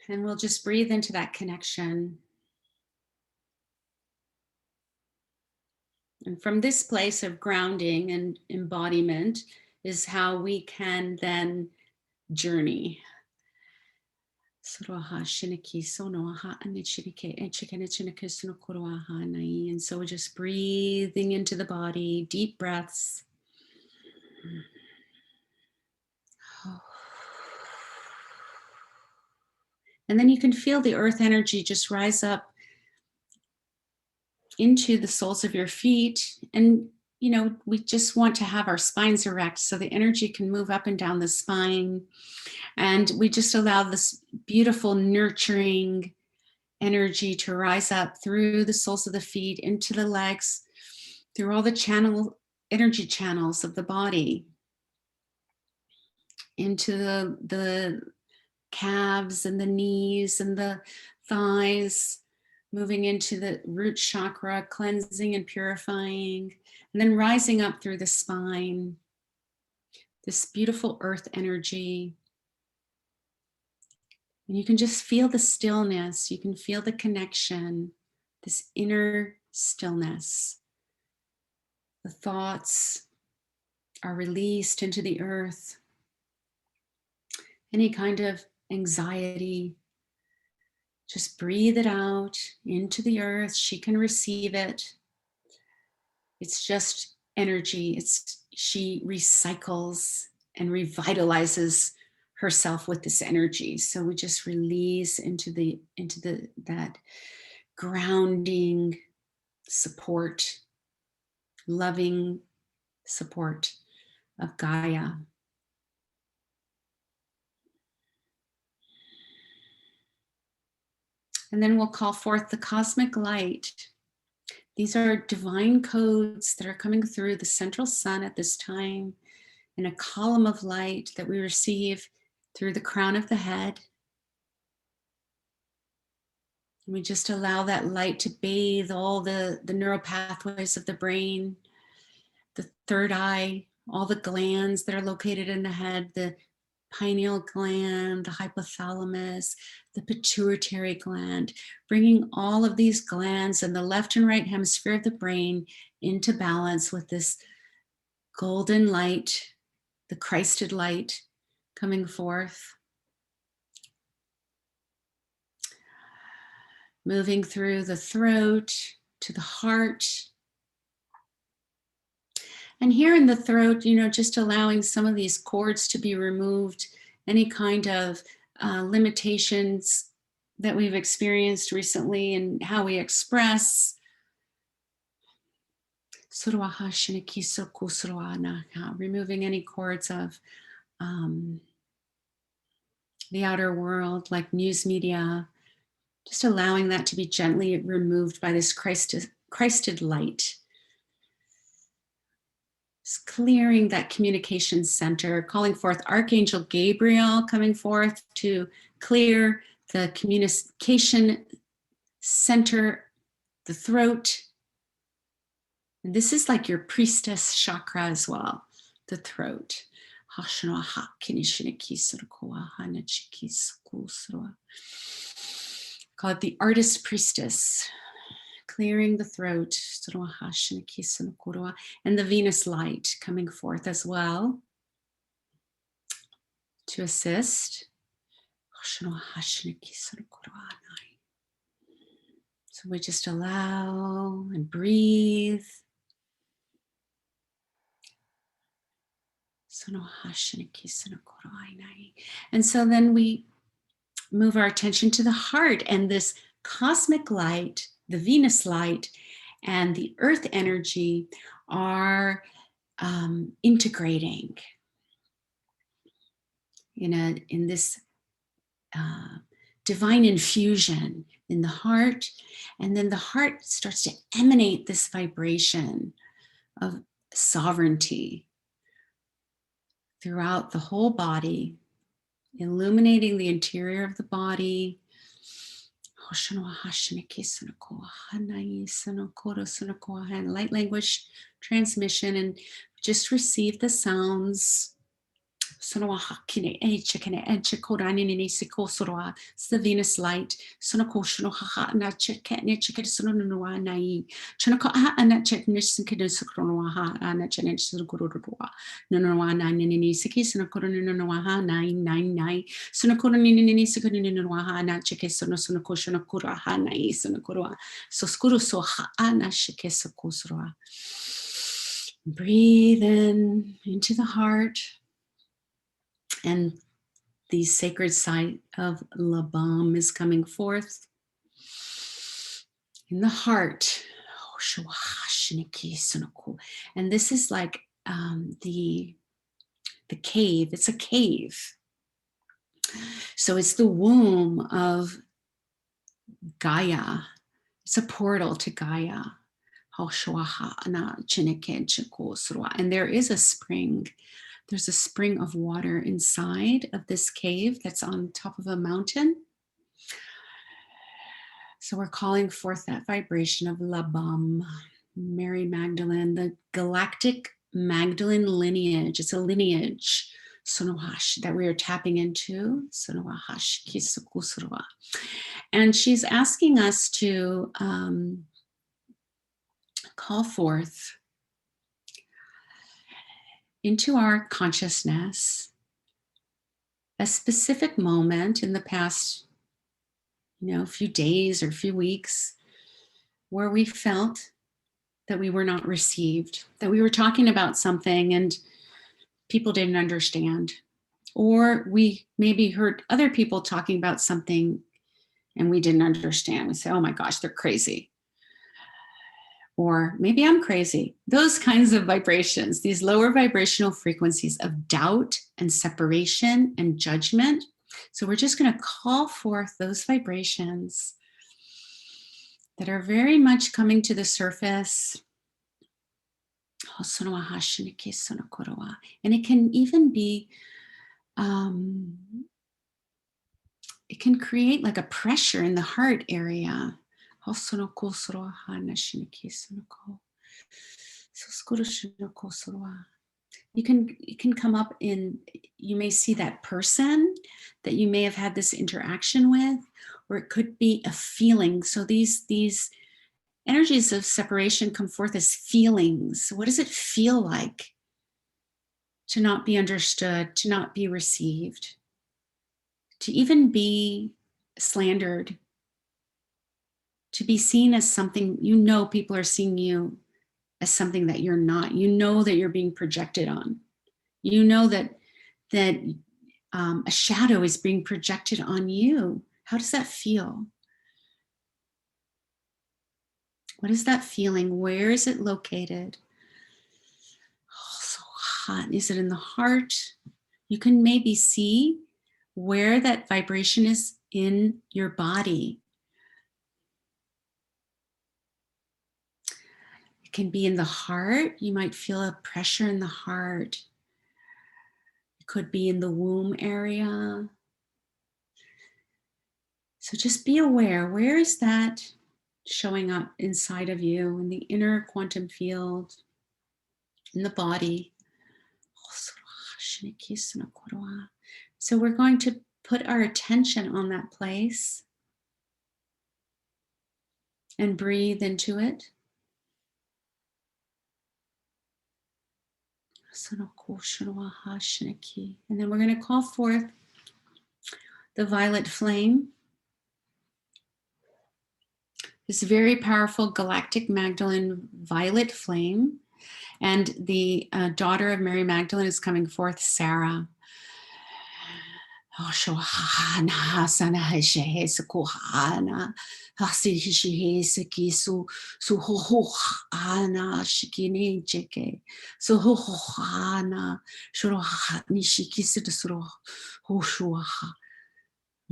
Speaker 2: And we'll just breathe into that connection. And from this place of grounding and embodiment is how we can then journey. And so we're just breathing into the body, deep breaths. And then you can feel the earth energy just rise up into the soles of your feet. And, you know, we just want to have our spines erect so the energy can move up and down the spine. And we just allow this beautiful, nurturing energy to rise up through the soles of the feet, into the legs, through all the energy channels of the body, into the calves and the knees and the thighs, moving into the root chakra, cleansing and purifying, and then rising up through the spine, this beautiful earth energy. And you can just feel the stillness, you can feel the connection, this inner stillness. The thoughts are released into the earth. Any kind of anxiety, just breathe it out into the earth. She can receive it. It's just energy. She recycles and revitalizes herself with this energy. So we just release into that grounding support, loving support of Gaia. And then we'll call forth the cosmic light. These are divine codes that are coming through the central sun at this time in a column of light that we receive through the crown of the head. And we just allow that light to bathe all the neural pathways of the brain, the third eye, all the glands that are located in the head, the pineal gland, the hypothalamus, the pituitary gland, bringing all of these glands in the left and right hemisphere of the brain into balance with this golden light, the Christed light coming forth. Moving through the throat to the heart. And here in the throat, you know, just allowing some of these cords to be removed, any kind of limitations that we've experienced recently and how we express. Removing any cords of the outer world, like news media, just allowing that to be gently removed by this Christed light. Just clearing that communication center, calling forth Archangel Gabriel, coming forth to clear the communication center, the throat. And this is like your priestess chakra as well, the throat. Call it the artist priestess, clearing the throat. And the Venus light coming forth as well to assist. So we just allow and breathe. And so then we move our attention to the heart, and this cosmic light, the Venus light, and the earth energy are integrating in this divine infusion in the heart. And then the heart starts to emanate this vibration of sovereignty throughout the whole body, illuminating the interior of the body. Light language transmission, and just receive the sounds. It's the Venus light. Breathe in into the heart. And the sacred site of Labam is coming forth in the heart. And this is like the cave. It's a cave. So it's the womb of Gaia. It's a portal to Gaia. And there is a spring. There's a spring of water inside of this cave that's on top of a mountain. So we're calling forth that vibration of Labam, Mary Magdalene, the galactic Magdalene lineage. It's a lineage that we are tapping into. And she's asking us to call forth into our consciousness a specific moment in the past, few days or few weeks, where we felt that we were not received, that we were talking about something and people didn't understand, or we maybe heard other people talking about something and we didn't understand. We say, oh my gosh, they're crazy. Or maybe I'm crazy. Those kinds of vibrations, these lower vibrational frequencies of doubt and separation and judgment. So we're just going to call forth those vibrations that are very much coming to the surface. And it can even be, it can create like a pressure in the heart area. You can come up in, you may see that person that you may have had this interaction with, or it could be a feeling. So these energies of separation come forth as feelings. What does it feel like to not be understood, to not be received, to even be slandered, to be seen as something, people are seeing you as something that you're not. That you're being projected on. That a shadow is being projected on you. How does that feel? What is that feeling? Where is it located? Oh, so hot. Is it in the heart? You can maybe see where that vibration is in your body. It can be in the heart. You might feel a pressure in the heart. It could be in the womb area. So just be aware, where is that showing up inside of you in the inner quantum field, in the body? So we're going to put our attention on that place and breathe into it. And then we're going to call forth the violet flame, this very powerful galactic Magdalene violet flame. And the daughter of Mary Magdalene is coming forth, Sarah. You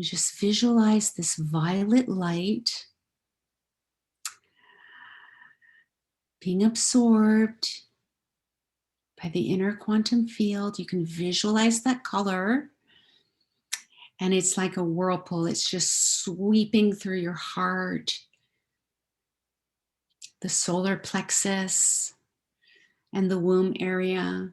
Speaker 2: just visualize this violet light being absorbed by the inner quantum field. You can visualize that color, and it's like a whirlpool. It's just sweeping through your heart, the solar plexus, and the womb area.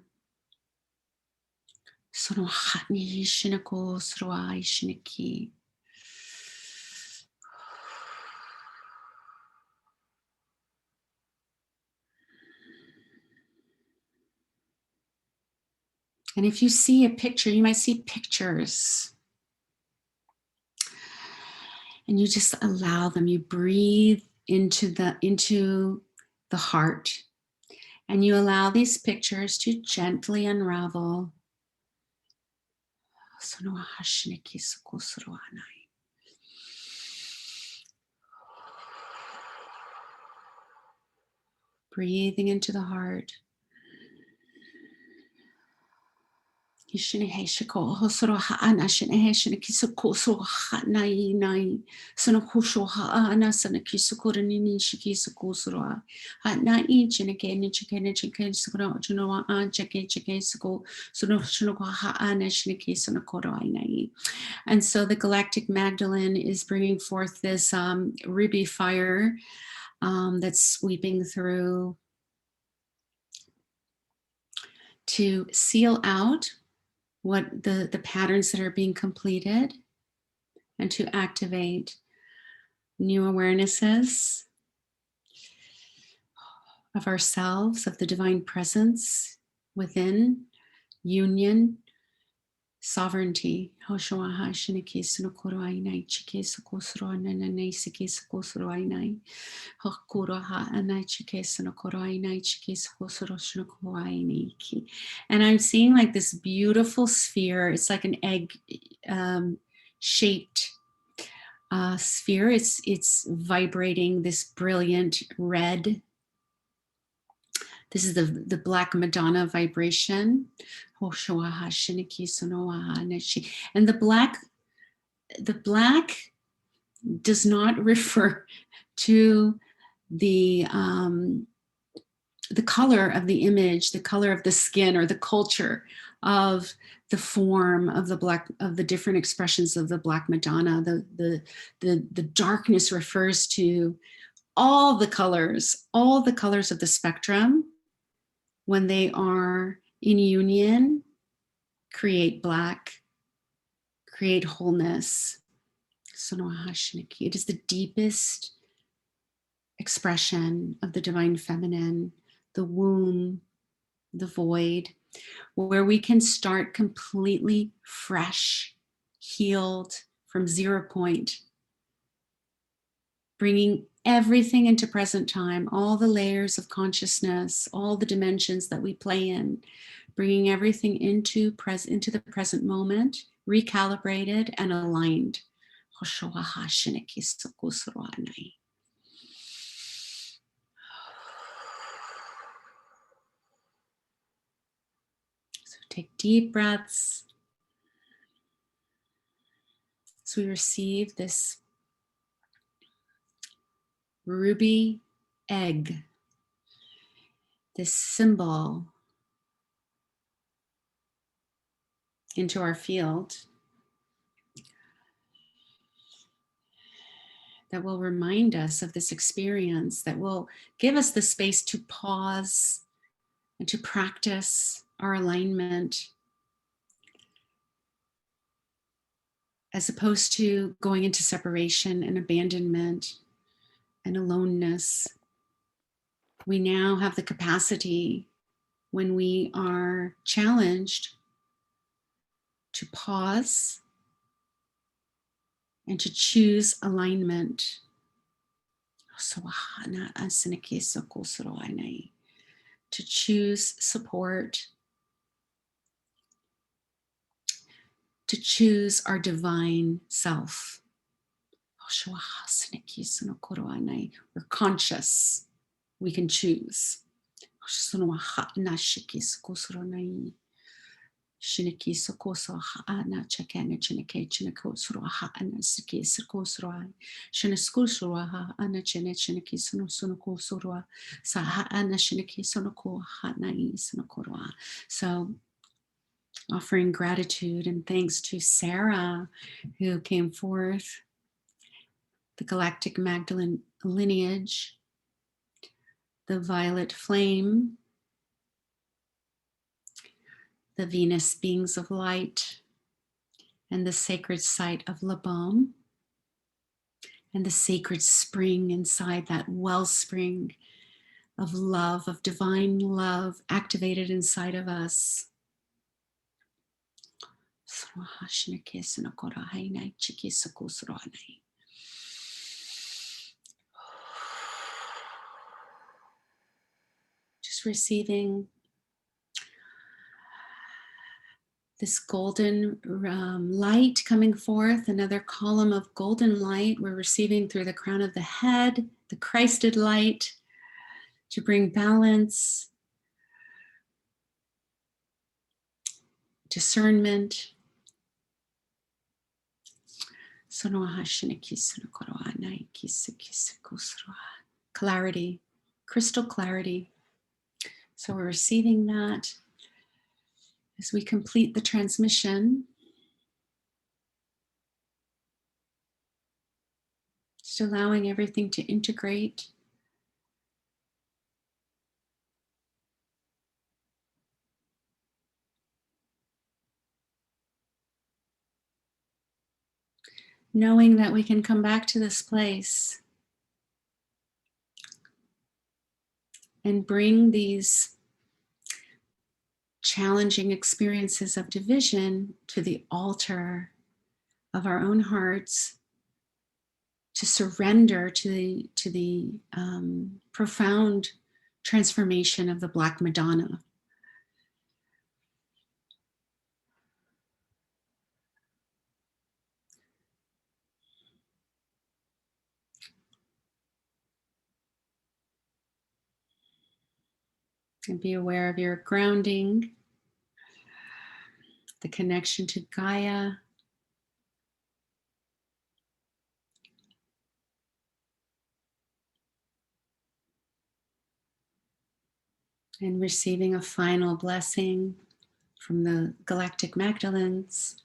Speaker 2: And if you see a picture, you might see pictures. And you just allow them. You breathe into the heart. And you allow these pictures to gently unravel. Breathing into the heart. And so the Galactic Magdalene is bringing forth this ruby fire that's sweeping through to seal out what the patterns that are being completed, and to activate new awarenesses of ourselves, of the divine presence within, union, sovereignty. And I'm seeing like this beautiful sphere. It's like an egg shaped sphere. It's vibrating this brilliant red. This is the Black Madonna vibration. And the black does not refer to the color of the image, the color of the skin, or the culture of the form of the different expressions of the Black Madonna. The darkness refers to all the colors of the spectrum. When they are in union, create black, create wholeness. It is the deepest expression of the divine feminine, the womb, the void, where we can start completely fresh, healed from 0 point, bringing everything into present time, all the layers of consciousness, all the dimensions that we play in, bringing everything into the present moment, recalibrated and aligned. So take deep breaths as we receive this ruby egg this symbol into our field that will remind us of this experience, that will give us the space to pause and to practice our alignment, as opposed to going into separation and abandonment and aloneness. We now have the capacity, when we are challenged, to pause and to choose alignment. To choose support, to choose our divine self. We're conscious. We can choose. Shiniki sokoso haana chakana chinake chinako suraha ana siki sirkosura shiniskusura ana chinaki sunoko surua saha ana shiniki sonoko hanai sonokorua. So offering gratitude and thanks to Sarah, who came forth, the Galactic Magdalene lineage, the Violet Flame, the Venus beings of light, and the sacred site of Labam, and the sacred spring inside that wellspring of love, of divine love activated inside of us. Just receiving this golden light coming forth, another column of golden light we're receiving through the crown of the head, the Christed light, to bring balance, discernment. Clarity, crystal clarity. So we're receiving that as we complete the transmission. Just allowing everything to integrate. Knowing that we can come back to this place and bring these challenging experiences of division to the altar of our own hearts, to surrender to the profound transformation of the Black Madonna. And be aware of your grounding, the connection to Gaia. And receiving a final blessing from the Galactic Magdalens.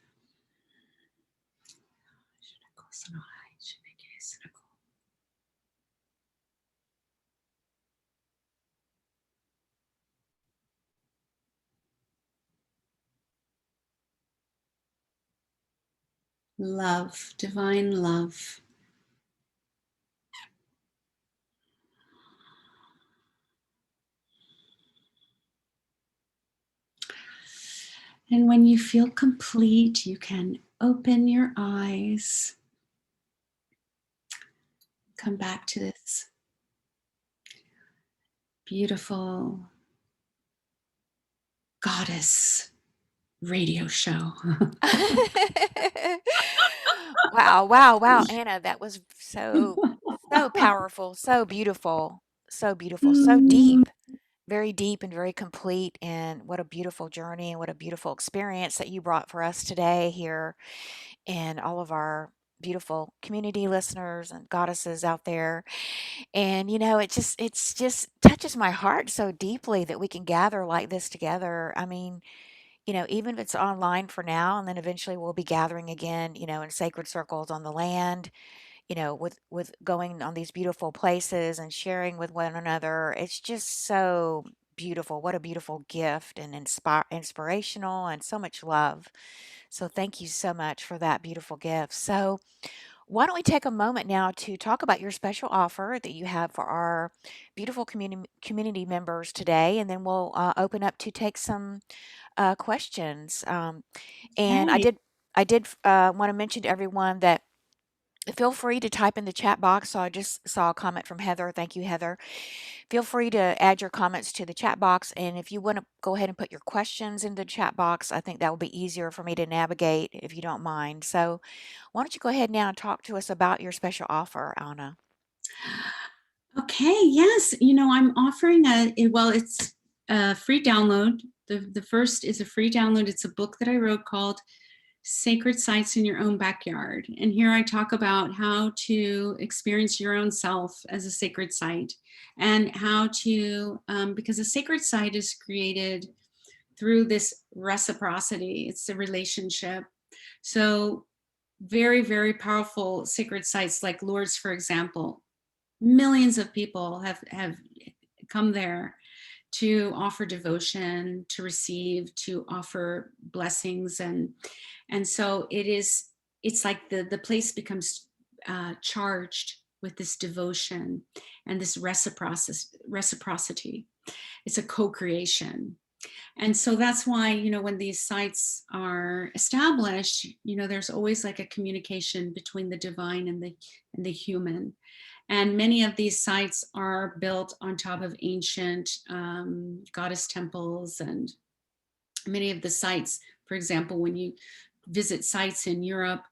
Speaker 2: Love, divine love. And when you feel complete, you can open your eyes. Come back to this beautiful goddess radio show.
Speaker 1: Wow, wow, wow, Anna, that was so powerful, so beautiful, so deep, very deep and very complete. And what a beautiful journey and what a beautiful experience that you brought for us today here in all of our beautiful community listeners and goddesses out there. And it's just touches my heart so deeply that we can gather like this together. I mean, even if it's online for now, and then eventually we'll be gathering again, in sacred circles on the land, with going on these beautiful places and sharing with one another. It's just so beautiful. What a beautiful gift, and inspirational, and so much love. So thank you so much for that beautiful gift. So why don't we take a moment now to talk about your special offer that you have for our beautiful community members today, and then we'll open up to take some questions. And
Speaker 2: Okay.
Speaker 1: I did want to mention to everyone that feel free to type in the chat box. So I just saw a comment from Heather. Thank you, Heather. Feel free to add your comments to the chat box. And if you want to go ahead and put your questions in the chat box, I think that will be easier for me to navigate if you don't mind. So why don't you go ahead now and talk to us about your special offer, Anna?
Speaker 2: Okay, yes. I'm offering it's a free download. The first is a free download. It's a book that I wrote called Sacred Sites in Your Own Backyard. And here I talk about how to experience your own self as a sacred site, and how to, because a sacred site is created through this reciprocity, it's a relationship. So, very, very powerful sacred sites like Lourdes, for example, millions of people have come there to offer devotion, to receive, to offer blessings. And so it's like the place becomes charged with this devotion and this reciprocity. It's a co-creation. And so that's why, when these sites are established, there's always like a communication between the divine and the human. And many of these sites are built on top of ancient goddess temples. And many of the sites, for example, when you visit sites in Europe,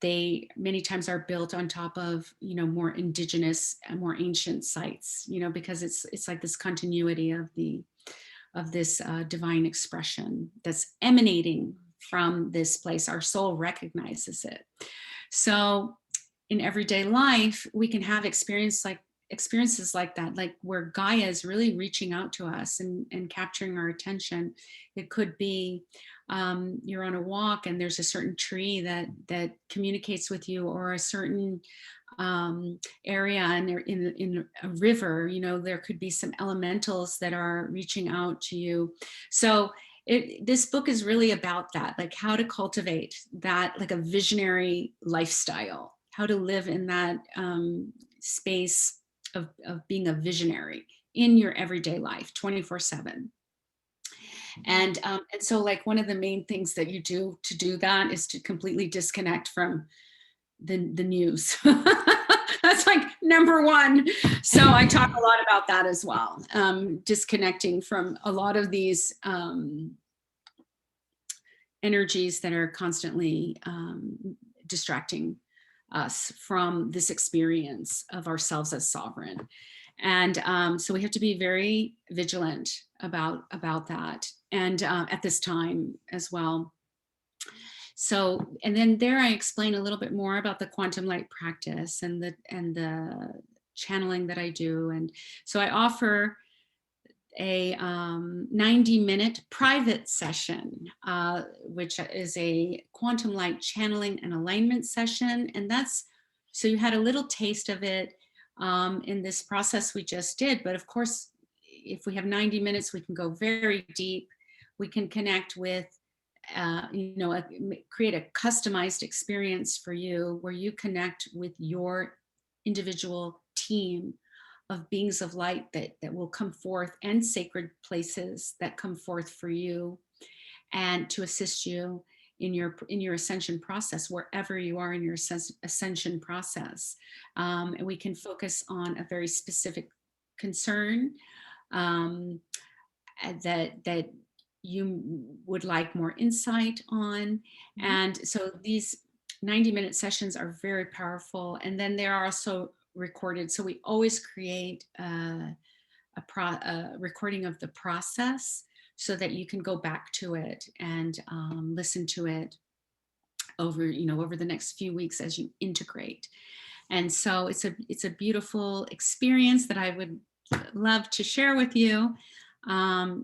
Speaker 2: they many times are built on top of more indigenous and more ancient sites, because it's like this continuity of this divine expression that's emanating from this place. Our soul recognizes it. So in everyday life, we can have experiences like that, like where Gaia is really reaching out to us and capturing our attention. It could be you're on a walk and there's a certain tree that communicates with you, or a certain area, and they're in a river. There could be some elementals that are reaching out to you. So this book is really about that, like how to cultivate that, like a visionary lifestyle, how to live in that space of being a visionary in your everyday life 24/7. And so, like, one of the main things that you do to do that is to completely disconnect from the news. That's like number one. So I talk a lot about that as well. Disconnecting from a lot of these energies that are constantly distracting us from this experience of ourselves as sovereign. And so we have to be very vigilant about that, and at this time as well. So, and then there I explain a little bit more about the quantum light practice and the channeling that I do. And so I offer a 90-minute private session, which is a quantum light channeling and alignment session. And that's, so you had a little taste of it in this process we just did. But of course, if we have 90 minutes, we can go very deep. We can connect with, create a customized experience for you where you connect with your individual team of beings of light that will come forth, and sacred places that come forth for you and to assist you in your ascension process, wherever you are in your ascension process. And we can focus on a very specific concern um, that you would like more insight on.
Speaker 1: Mhm.
Speaker 2: And so these 90-minute sessions are very powerful. And then they are also recorded. So we always create a recording of the process so that you can go back to it and listen to it over, over the next few weeks as you integrate. And so it's a beautiful experience that I would love to share with you,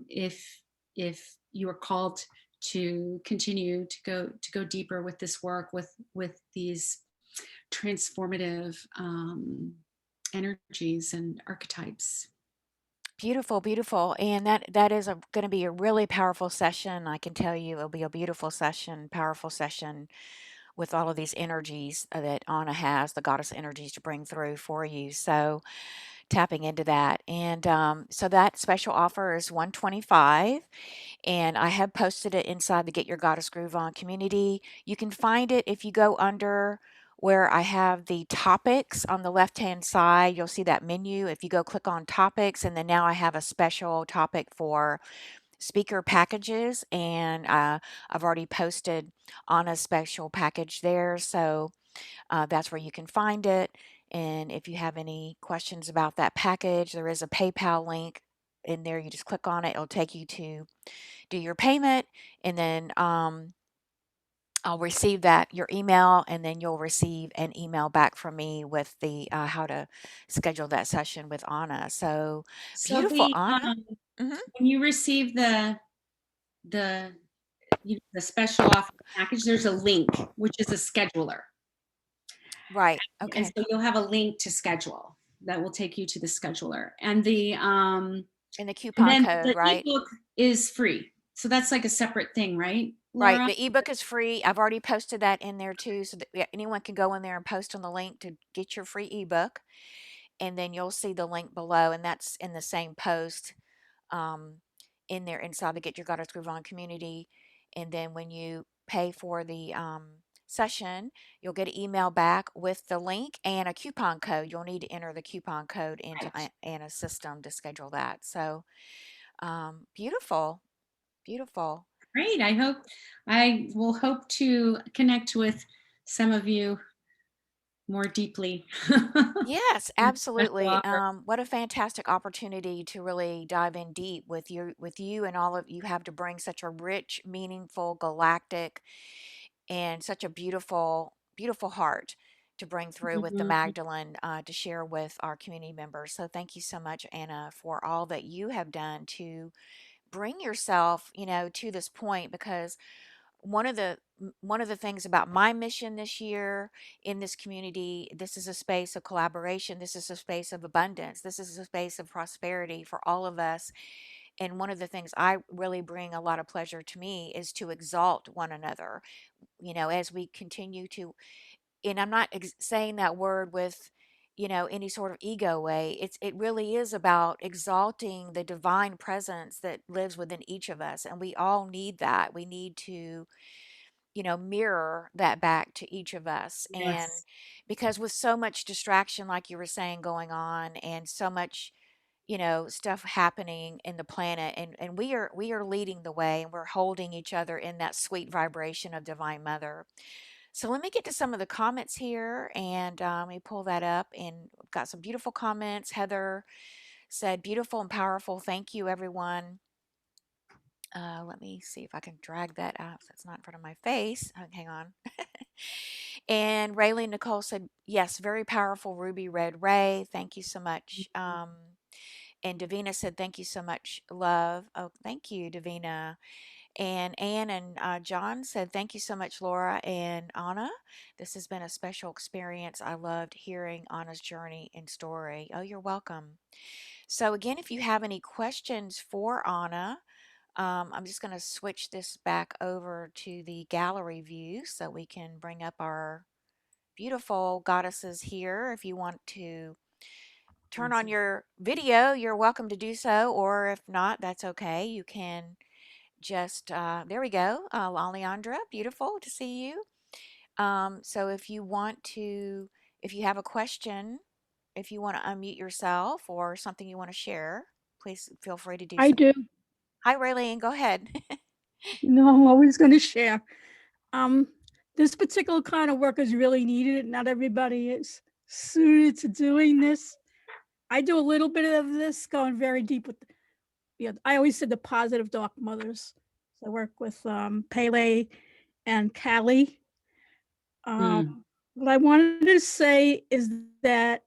Speaker 2: if you are called to continue to go deeper with this work, with these transformative energies and archetypes.
Speaker 1: Beautiful, beautiful. And that is going to be a really powerful session. I can tell you it'll be a beautiful session, powerful session with all of these energies that Anna has, the goddess energies to bring through for you. So tapping into that. And so that special offer is 125, and I have posted it inside the Get Your Goddess Groove On community. You can find it if you go under where I have the topics on the left hand side. You'll see that menu. If you go click on topics, and then now I have a special topic for speaker packages, and I've already posted on a special package there. So that's where you can find it. And if you have any questions about that package, there is a PayPal link in there. You just click on it, it'll take you to do your payment, and then I'll receive that your email, and then you'll receive an email back from me with the how to schedule that session with Anna. So
Speaker 2: So
Speaker 1: beautiful, Anna. Hmm.
Speaker 2: when you receive the the special offer package, there's a link which is a scheduler.
Speaker 1: Right.
Speaker 2: And
Speaker 1: Okay.
Speaker 2: so you'll have a link to schedule that will take you to the scheduler.
Speaker 1: And the
Speaker 2: And
Speaker 1: coupon
Speaker 2: then
Speaker 1: code,
Speaker 2: the
Speaker 1: right?
Speaker 2: ebook is free. So that's like a separate thing, right,
Speaker 1: Right.
Speaker 2: Laura?
Speaker 1: The ebook is free. I've already posted that in there too, so that yeah, anyone can go in there and post on the link to get your free ebook. And then you'll see the link below, and that's in the same post, um, in there inside the Get Your Goddess Groove On community. And then when you pay for the session, you'll get an email back with the link and a coupon code. You'll need to enter the coupon code into
Speaker 2: Right.
Speaker 1: Anna's system to schedule that. So beautiful, beautiful.
Speaker 2: Great. I will hope to connect with some of you more deeply.
Speaker 1: Yes,
Speaker 2: With special
Speaker 1: absolutely.
Speaker 2: offer.
Speaker 1: What a fantastic opportunity to really dive in deep with you and all of you have to bring such a rich, meaningful, galactic, and such a beautiful, beautiful heart to bring through with the
Speaker 2: Mhm.
Speaker 1: Magdalene to share with our community members. So thank you so much, Anna, for all that you have done to bring yourself, to this point, because one of the things about my mission this year in this community, this is a space of collaboration, this is a space of abundance, this is a space of prosperity for all of us. And one of the things I really bring a lot of pleasure to me is to exalt one another, as we continue to, and I'm not saying that word with any sort of ego way. It really is about exalting the divine presence that lives within each of us, and we all need that. We need to mirror that back to each of us. And
Speaker 2: Yes.
Speaker 1: because with so much distraction, like you were saying, going on, and so much, stuff happening in the planet, and we are leading the way, and we're holding each other in that sweet vibration of Divine Mother. So let me get to some of the comments here, and let me pull that up. And we've got some beautiful comments. Heather said, beautiful and powerful. Thank you, everyone. Let me see if I can drag that out so it's not in front of my face. Hang on. And Raylene Nicole said, yes, very powerful Ruby Red Ray. Thank you so much. And Davina said, thank you so much, love. Oh, thank you, Davina. And Anne and John said, thank you so much, Laura and Anna. This has been a special experience. I loved hearing Anna's journey and story. Oh, you're welcome. So, again, if you have any questions for Anna, I'm just going to switch this back over to the gallery view so we can bring up our beautiful goddesses here. If you want to turn on
Speaker 2: Awesome.
Speaker 1: your video, you're welcome to do so, or if not, that's okay. You can just, there we go, Alejandra, beautiful to see you. So if you have a question, if you want to unmute yourself or something you want to share, please feel free to do
Speaker 3: I
Speaker 1: so.
Speaker 3: do.
Speaker 1: Hi, Raylene, go ahead.
Speaker 3: No, I'm always going to share. Um, this particular kind of work is really needed. Not everybody is suited to doing this. I do a little bit of this, going very deep with. Yeah, I always said the positive dark mothers. So I work with Pele and Callie.
Speaker 2: Mm.
Speaker 3: What I wanted to say is that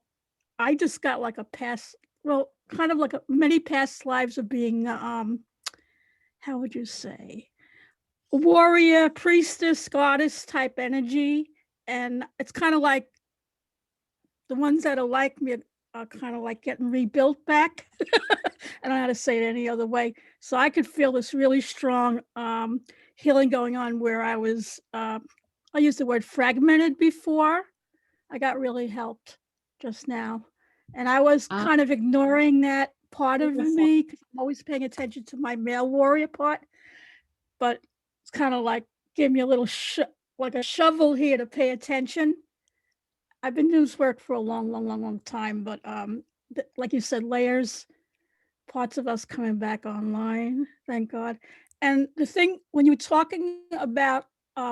Speaker 3: I just got like a past, well, kind of like many past lives of being, how would you say, a warrior, priestess, goddess type energy. And it's kind of like the ones that are like me are kind of like getting rebuilt back. I don't know how to say it any other way. So I could feel this really strong healing going on where I was, I used the word fragmented before. I got really helped just now. And I was
Speaker 2: Oh,
Speaker 3: kind of ignoring that part of
Speaker 2: beautiful.
Speaker 3: me because I'm always paying attention to my male warrior part. But it's kind of like give me a little like a shovel here to pay attention. I've been doing this work for a long, long, long, long time, but like you said, layers, parts of us coming back online, thank God. And the thing when you were talking about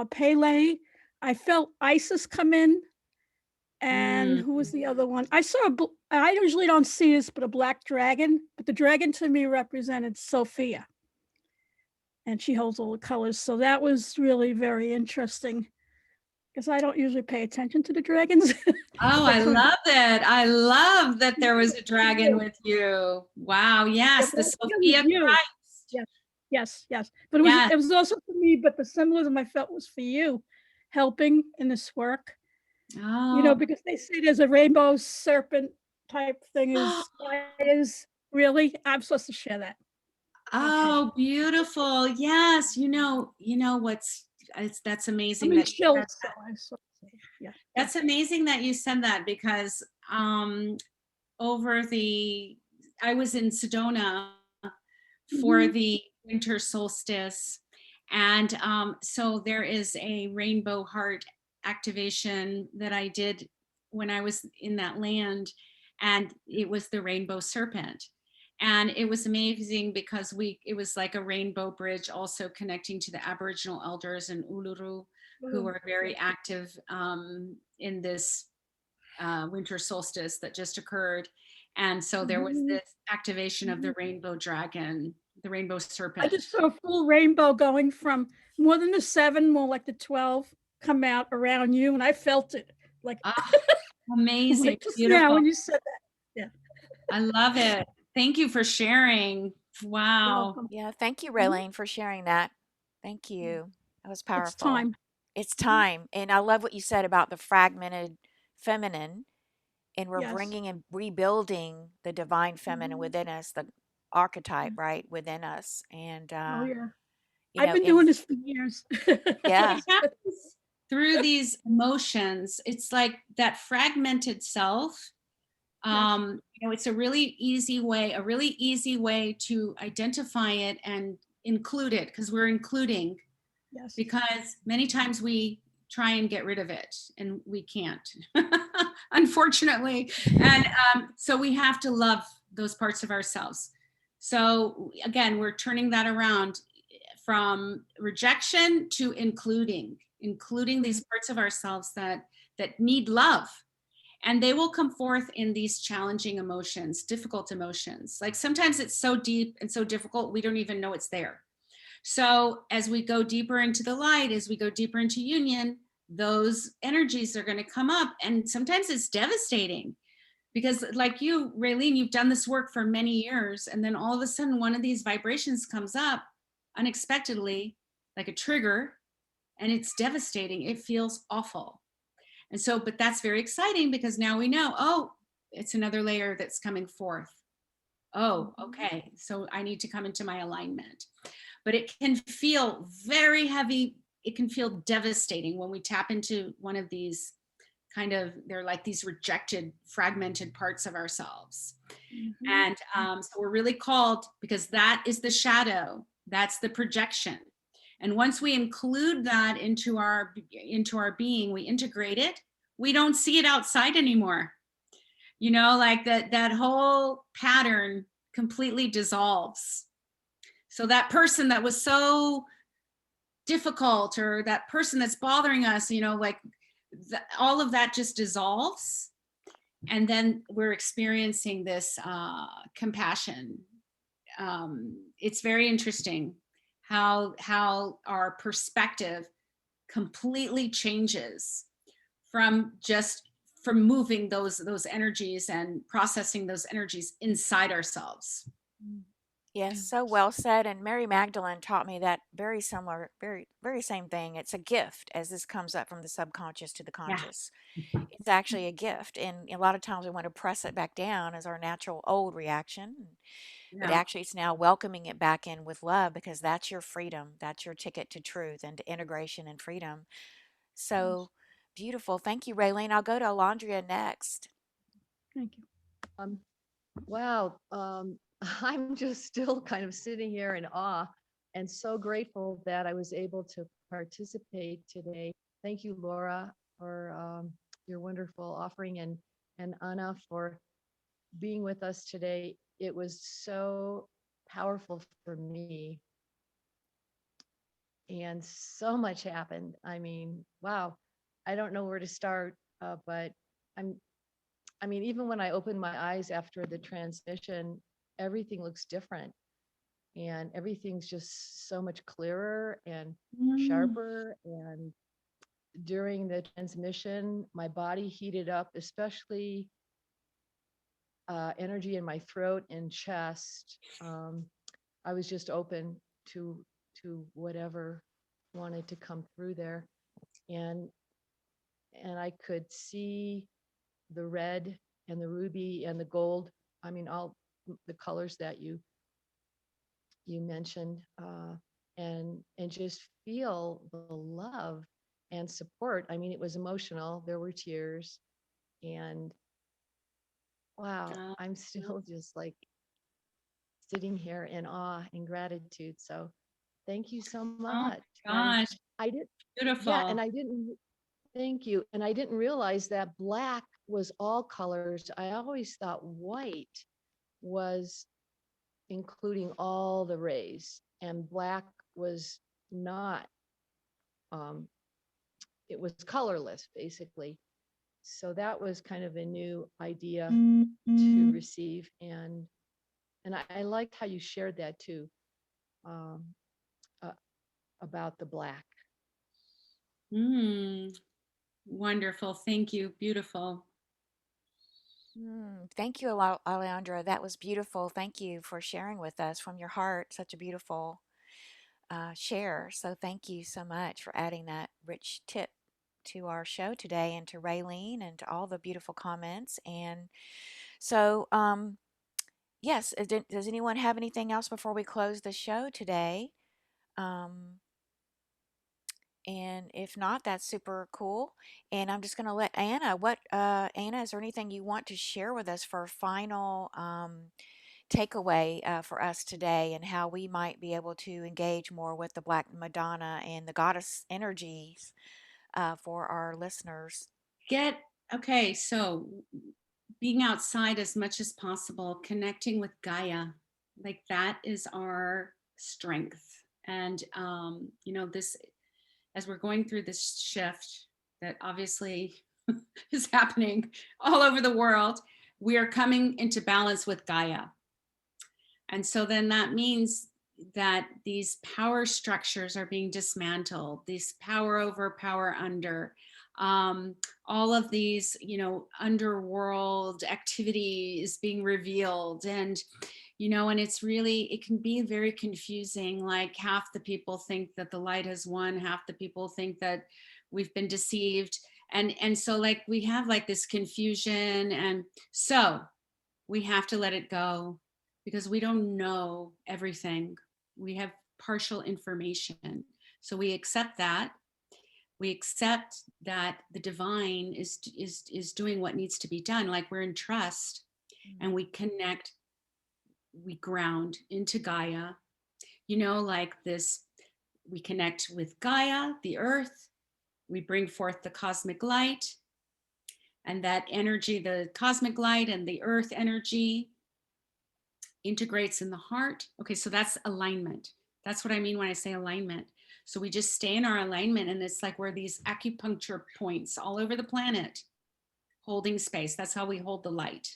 Speaker 3: Pele, I felt Isis come in, and
Speaker 2: Mm.
Speaker 3: who was the other one? I saw I usually don't see this, but a black dragon, but the dragon to me represented Sophia, and she holds all the colors. So that was really very interesting because I don't usually pay attention to the dragons.
Speaker 2: Oh,
Speaker 3: They're
Speaker 2: I
Speaker 3: coming
Speaker 2: love it. I love that
Speaker 3: back
Speaker 2: there was a
Speaker 3: to
Speaker 2: dragon
Speaker 3: you.
Speaker 2: with you. Wow.
Speaker 3: Yeah,
Speaker 2: Yes,
Speaker 3: but
Speaker 2: the
Speaker 3: it was
Speaker 2: Sophia
Speaker 3: you.
Speaker 2: Christ.
Speaker 3: Yes, yes, yes. But
Speaker 2: Yes.
Speaker 3: it was also for me, but the symbolism I felt was for you, helping in this work.
Speaker 2: Oh.
Speaker 3: Because they say there's a rainbow serpent type thing is really, I'm supposed to share that. Okay.
Speaker 2: Oh, beautiful. Yes. That's
Speaker 3: I'm
Speaker 2: amazing
Speaker 3: in
Speaker 2: that you said
Speaker 3: chills, so
Speaker 2: that.
Speaker 3: I sort of say, yeah, yeah.
Speaker 2: That's amazing that you said that because over the I was in Sedona for
Speaker 3: Mhm,
Speaker 2: the winter solstice. And so there is a rainbow heart activation that I did when I was in that land, and it was the rainbow serpent. And it was amazing because it was like a rainbow bridge also connecting to the Aboriginal elders in Uluru, who
Speaker 3: mhm,
Speaker 2: are very active in this winter solstice that just occurred. And so there was
Speaker 3: mhm,
Speaker 2: this activation of the
Speaker 3: mhm.
Speaker 2: rainbow dragon, the rainbow
Speaker 3: I
Speaker 2: serpent.
Speaker 3: just saw a full rainbow going from more than the 7, more like the 12 come out around you, and I felt it, like
Speaker 2: Ah, amazing,
Speaker 3: like just now
Speaker 2: beautiful.
Speaker 3: when you said that. Yeah,
Speaker 2: I love it. Thank you for sharing.
Speaker 3: you're
Speaker 2: Wow.
Speaker 3: welcome.
Speaker 1: Yeah, thank you,
Speaker 3: Mhm.
Speaker 1: Raylene, for sharing that. Thank
Speaker 3: Yeah.
Speaker 1: you. That was
Speaker 3: It's
Speaker 1: powerful.
Speaker 3: time.
Speaker 1: It's
Speaker 3: Mhm.
Speaker 1: time. And I love what you said about the fragmented feminine, and we're
Speaker 3: Yes.
Speaker 1: bringing and rebuilding the divine feminine
Speaker 3: Mhm.
Speaker 1: within us, the archetype, right, within us. And,
Speaker 3: Oh, yeah.
Speaker 1: you
Speaker 3: I've
Speaker 1: know,
Speaker 3: been
Speaker 1: in,
Speaker 3: doing this for years.
Speaker 1: yeah,
Speaker 2: It happens through these emotions. It's like that fragmented self.
Speaker 3: Yes,
Speaker 2: It's a really easy way to identify it and include it because we're including,
Speaker 3: yes.
Speaker 2: because many times we try and get rid of it and we can't, unfortunately. And so we have to love those parts of ourselves. So again, we're turning that around from rejection to including
Speaker 3: Mhm.
Speaker 2: these parts of ourselves that need love, and they will come forth in these challenging emotions, difficult emotions. Like sometimes it's so deep and so difficult we don't even know it's there. So as we go deeper into the light, as we go deeper into union, those energies are going to come up, and sometimes it's devastating because like you, Raylene, you've done this work for many years, and then all of a sudden one of these vibrations comes up unexpectedly, like a trigger, and it's devastating. It feels awful. And so, but that's very exciting because now we know, oh, it's another layer that's coming forth. Oh,
Speaker 3: Mhm.
Speaker 2: okay. So I need to come into my alignment. But it can feel very heavy. It can feel devastating when we tap into one of these they're like these rejected, fragmented parts of ourselves.
Speaker 3: Mhm.
Speaker 2: And so we're really called, because that is the shadow, that's the projection. And once we include that into our being, we integrate it, we don't see it outside anymore. Like that whole pattern completely dissolves. So that person that was so difficult, or that person that's bothering us, like all of that just dissolves, and then we're experiencing this compassion. It's very interesting how our perspective completely changes from just from moving those energies and processing those energies inside ourselves.
Speaker 1: Yes,
Speaker 2: Yeah.
Speaker 1: so well said. And Mary Magdalene taught me that very similar, very same thing. It's a gift as this comes up from the subconscious to the
Speaker 2: Yeah.
Speaker 1: conscious. It's actually a gift. And a lot of times we want to press it back down as our natural old reaction. But
Speaker 2: Yeah.
Speaker 1: actually, it's now welcoming it back in with love because that's your freedom. That's your ticket to truth and to integration and freedom. So beautiful. Thank you, Raylene. I'll go to Alondria next.
Speaker 3: Thank you.
Speaker 4: Um, wow. I'm just still kind of sitting here in awe and so grateful that I was able to participate today. Thank you, Laura, for your wonderful offering, and Anna for being with us today. It was so powerful for me, and so much happened. I mean, wow. I don't know where to start, but I'm I mean, even when I open my eyes after the transmission, everything looks different, and everything's just so much clearer and
Speaker 2: Mm.
Speaker 4: sharper. And during the transmission, my body heated up, especially energy in my throat and chest. I was just open to whatever wanted to come through there, and I could see the red and the ruby and the gold. I mean, all the colors that you mentioned, and just feel the love and support. I mean, it was emotional. There were tears, and wow,
Speaker 2: Oh,
Speaker 4: I'm still just like sitting here in awe and gratitude. So thank you so
Speaker 2: oh
Speaker 4: much.
Speaker 2: my
Speaker 4: And
Speaker 2: gosh,
Speaker 4: I did, yeah, and
Speaker 2: beautiful.
Speaker 4: I didn't. Thank you. And I didn't realize that black was all colors. I always thought white was including all the rays, and black was not. Um, it was colorless, basically. So that was kind of a new idea to receive, and I liked how you shared that too, um, uh, about the black.
Speaker 2: Mm, wonderful. Thank you. Beautiful.
Speaker 1: Thank you, Alejandra. That was beautiful. Thank you for sharing with us from your heart. Such a beautiful share. So thank you so much for adding that rich tip to our show today, and to Raylene, and to all the beautiful comments. And so, yes, does anyone have anything else before we close the show today? Um, and if not, that's super cool. And I'm just going to let Anna, Anna, is there anything you want to share with us for a final takeaway for us today, and how we might be able to engage more with the Black Madonna and the goddess energies for our listeners?
Speaker 2: Get okay. So being outside as much as possible, connecting with Gaia, like that is our strength. And this as we're going through this shift that obviously is happening all over the world, we are coming into balance with Gaia. And so then that means that these power structures are being dismantled, these power over, power under, um, all of these, underworld activities being revealed. And it's really, it can be very confusing. Like half the people think that the light has won, half the people think that we've been deceived. And so like we have like this confusion. And so we have to let it go because we don't know everything. We have partial information. So we accept that. We accept that the divine is doing what needs to be done. Like we're in trust, and we connect, we ground into Gaia. Like this, we connect with Gaia, the earth, we bring forth the cosmic light, and that energy, the cosmic light and the earth energy integrates in the heart. Okay, so that's alignment. That's what I mean when I say alignment. So we just stay in our alignment, and it's like we're these acupuncture points all over the planet, holding space. That's how we hold the light.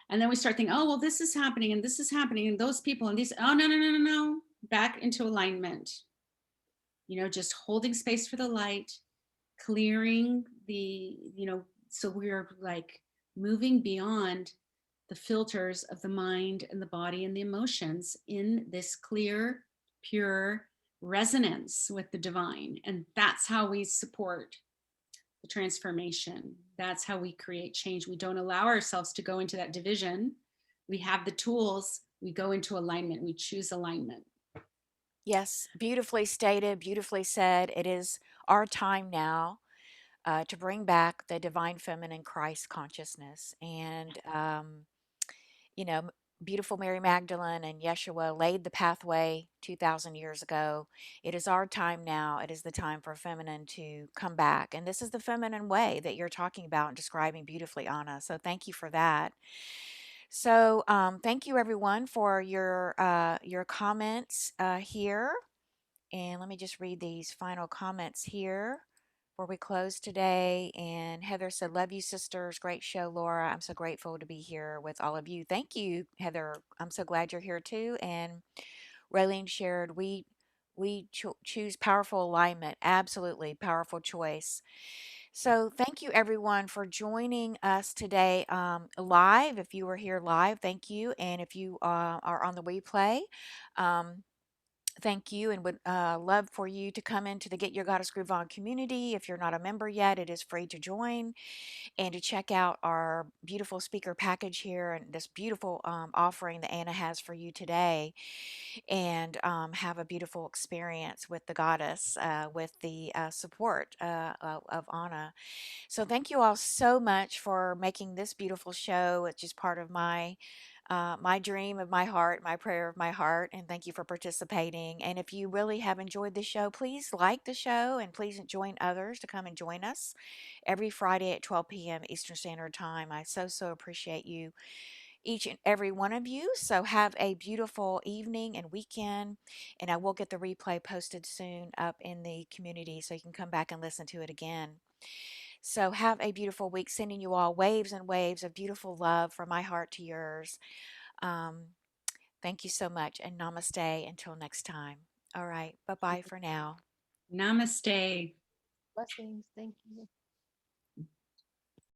Speaker 2: And then we start thinking, oh, well, this is happening, and this is happening, and those people, and these, oh, no, no, no, no, no. Back into alignment. Just holding space for the light, clearing the, so we're like moving beyond the filters of the mind and the body and the emotions in this clear, pure resonance with the divine. And that's how we support the transformation. That's how we create change. We don't allow ourselves to go into that division. We have the tools, we go into alignment, we choose alignment.
Speaker 1: Yes, beautifully stated, beautifully said. It is our time now to bring back the divine feminine Christ consciousness. And, you know, beautiful Mary Magdalene and Yeshua laid the pathway 2,000 years ago. It is our time now. It is the time for feminine to come back. And this is the feminine way that you're talking about and describing beautifully, Anna. So thank you for that. So thank you everyone for your comments here. And let me just read these final comments here before we close today. And Heather said, "Love you, sisters. Great show, Laura. I'm so grateful to be here with all of you." Thank you, Heather. I'm so glad you're here too. And Raylene shared, we choose powerful alignment. Absolutely powerful choice. So thank you everyone for joining us today live. If you were here live, thank you. And if you are on the replay, um, thank you, and would love for you to come into the Get Your Goddess Groove On community. If you're not a member yet, it is free to join and to check out our beautiful speaker package here and this beautiful offering that Anna has for you today, and have a beautiful experience with the goddess with the support of Anna. So thank you all so much for making this beautiful show, which is part of my dream of my heart, my prayer of my heart, and thank you for participating. And if you really have enjoyed the show, please like the show and please join others to come and join us every Friday at 12 p.m. Eastern Standard Time. I so appreciate you, each and every one of you. So have a beautiful evening and weekend, and I will get the replay posted soon up in the community so you can come back and listen to it again. So have a beautiful week, sending you all waves and waves of beautiful love from my heart to yours. Um, Thank you so much, and namaste until next time. All right, bye bye for now.
Speaker 2: Namaste.
Speaker 4: Blessings. Thank you.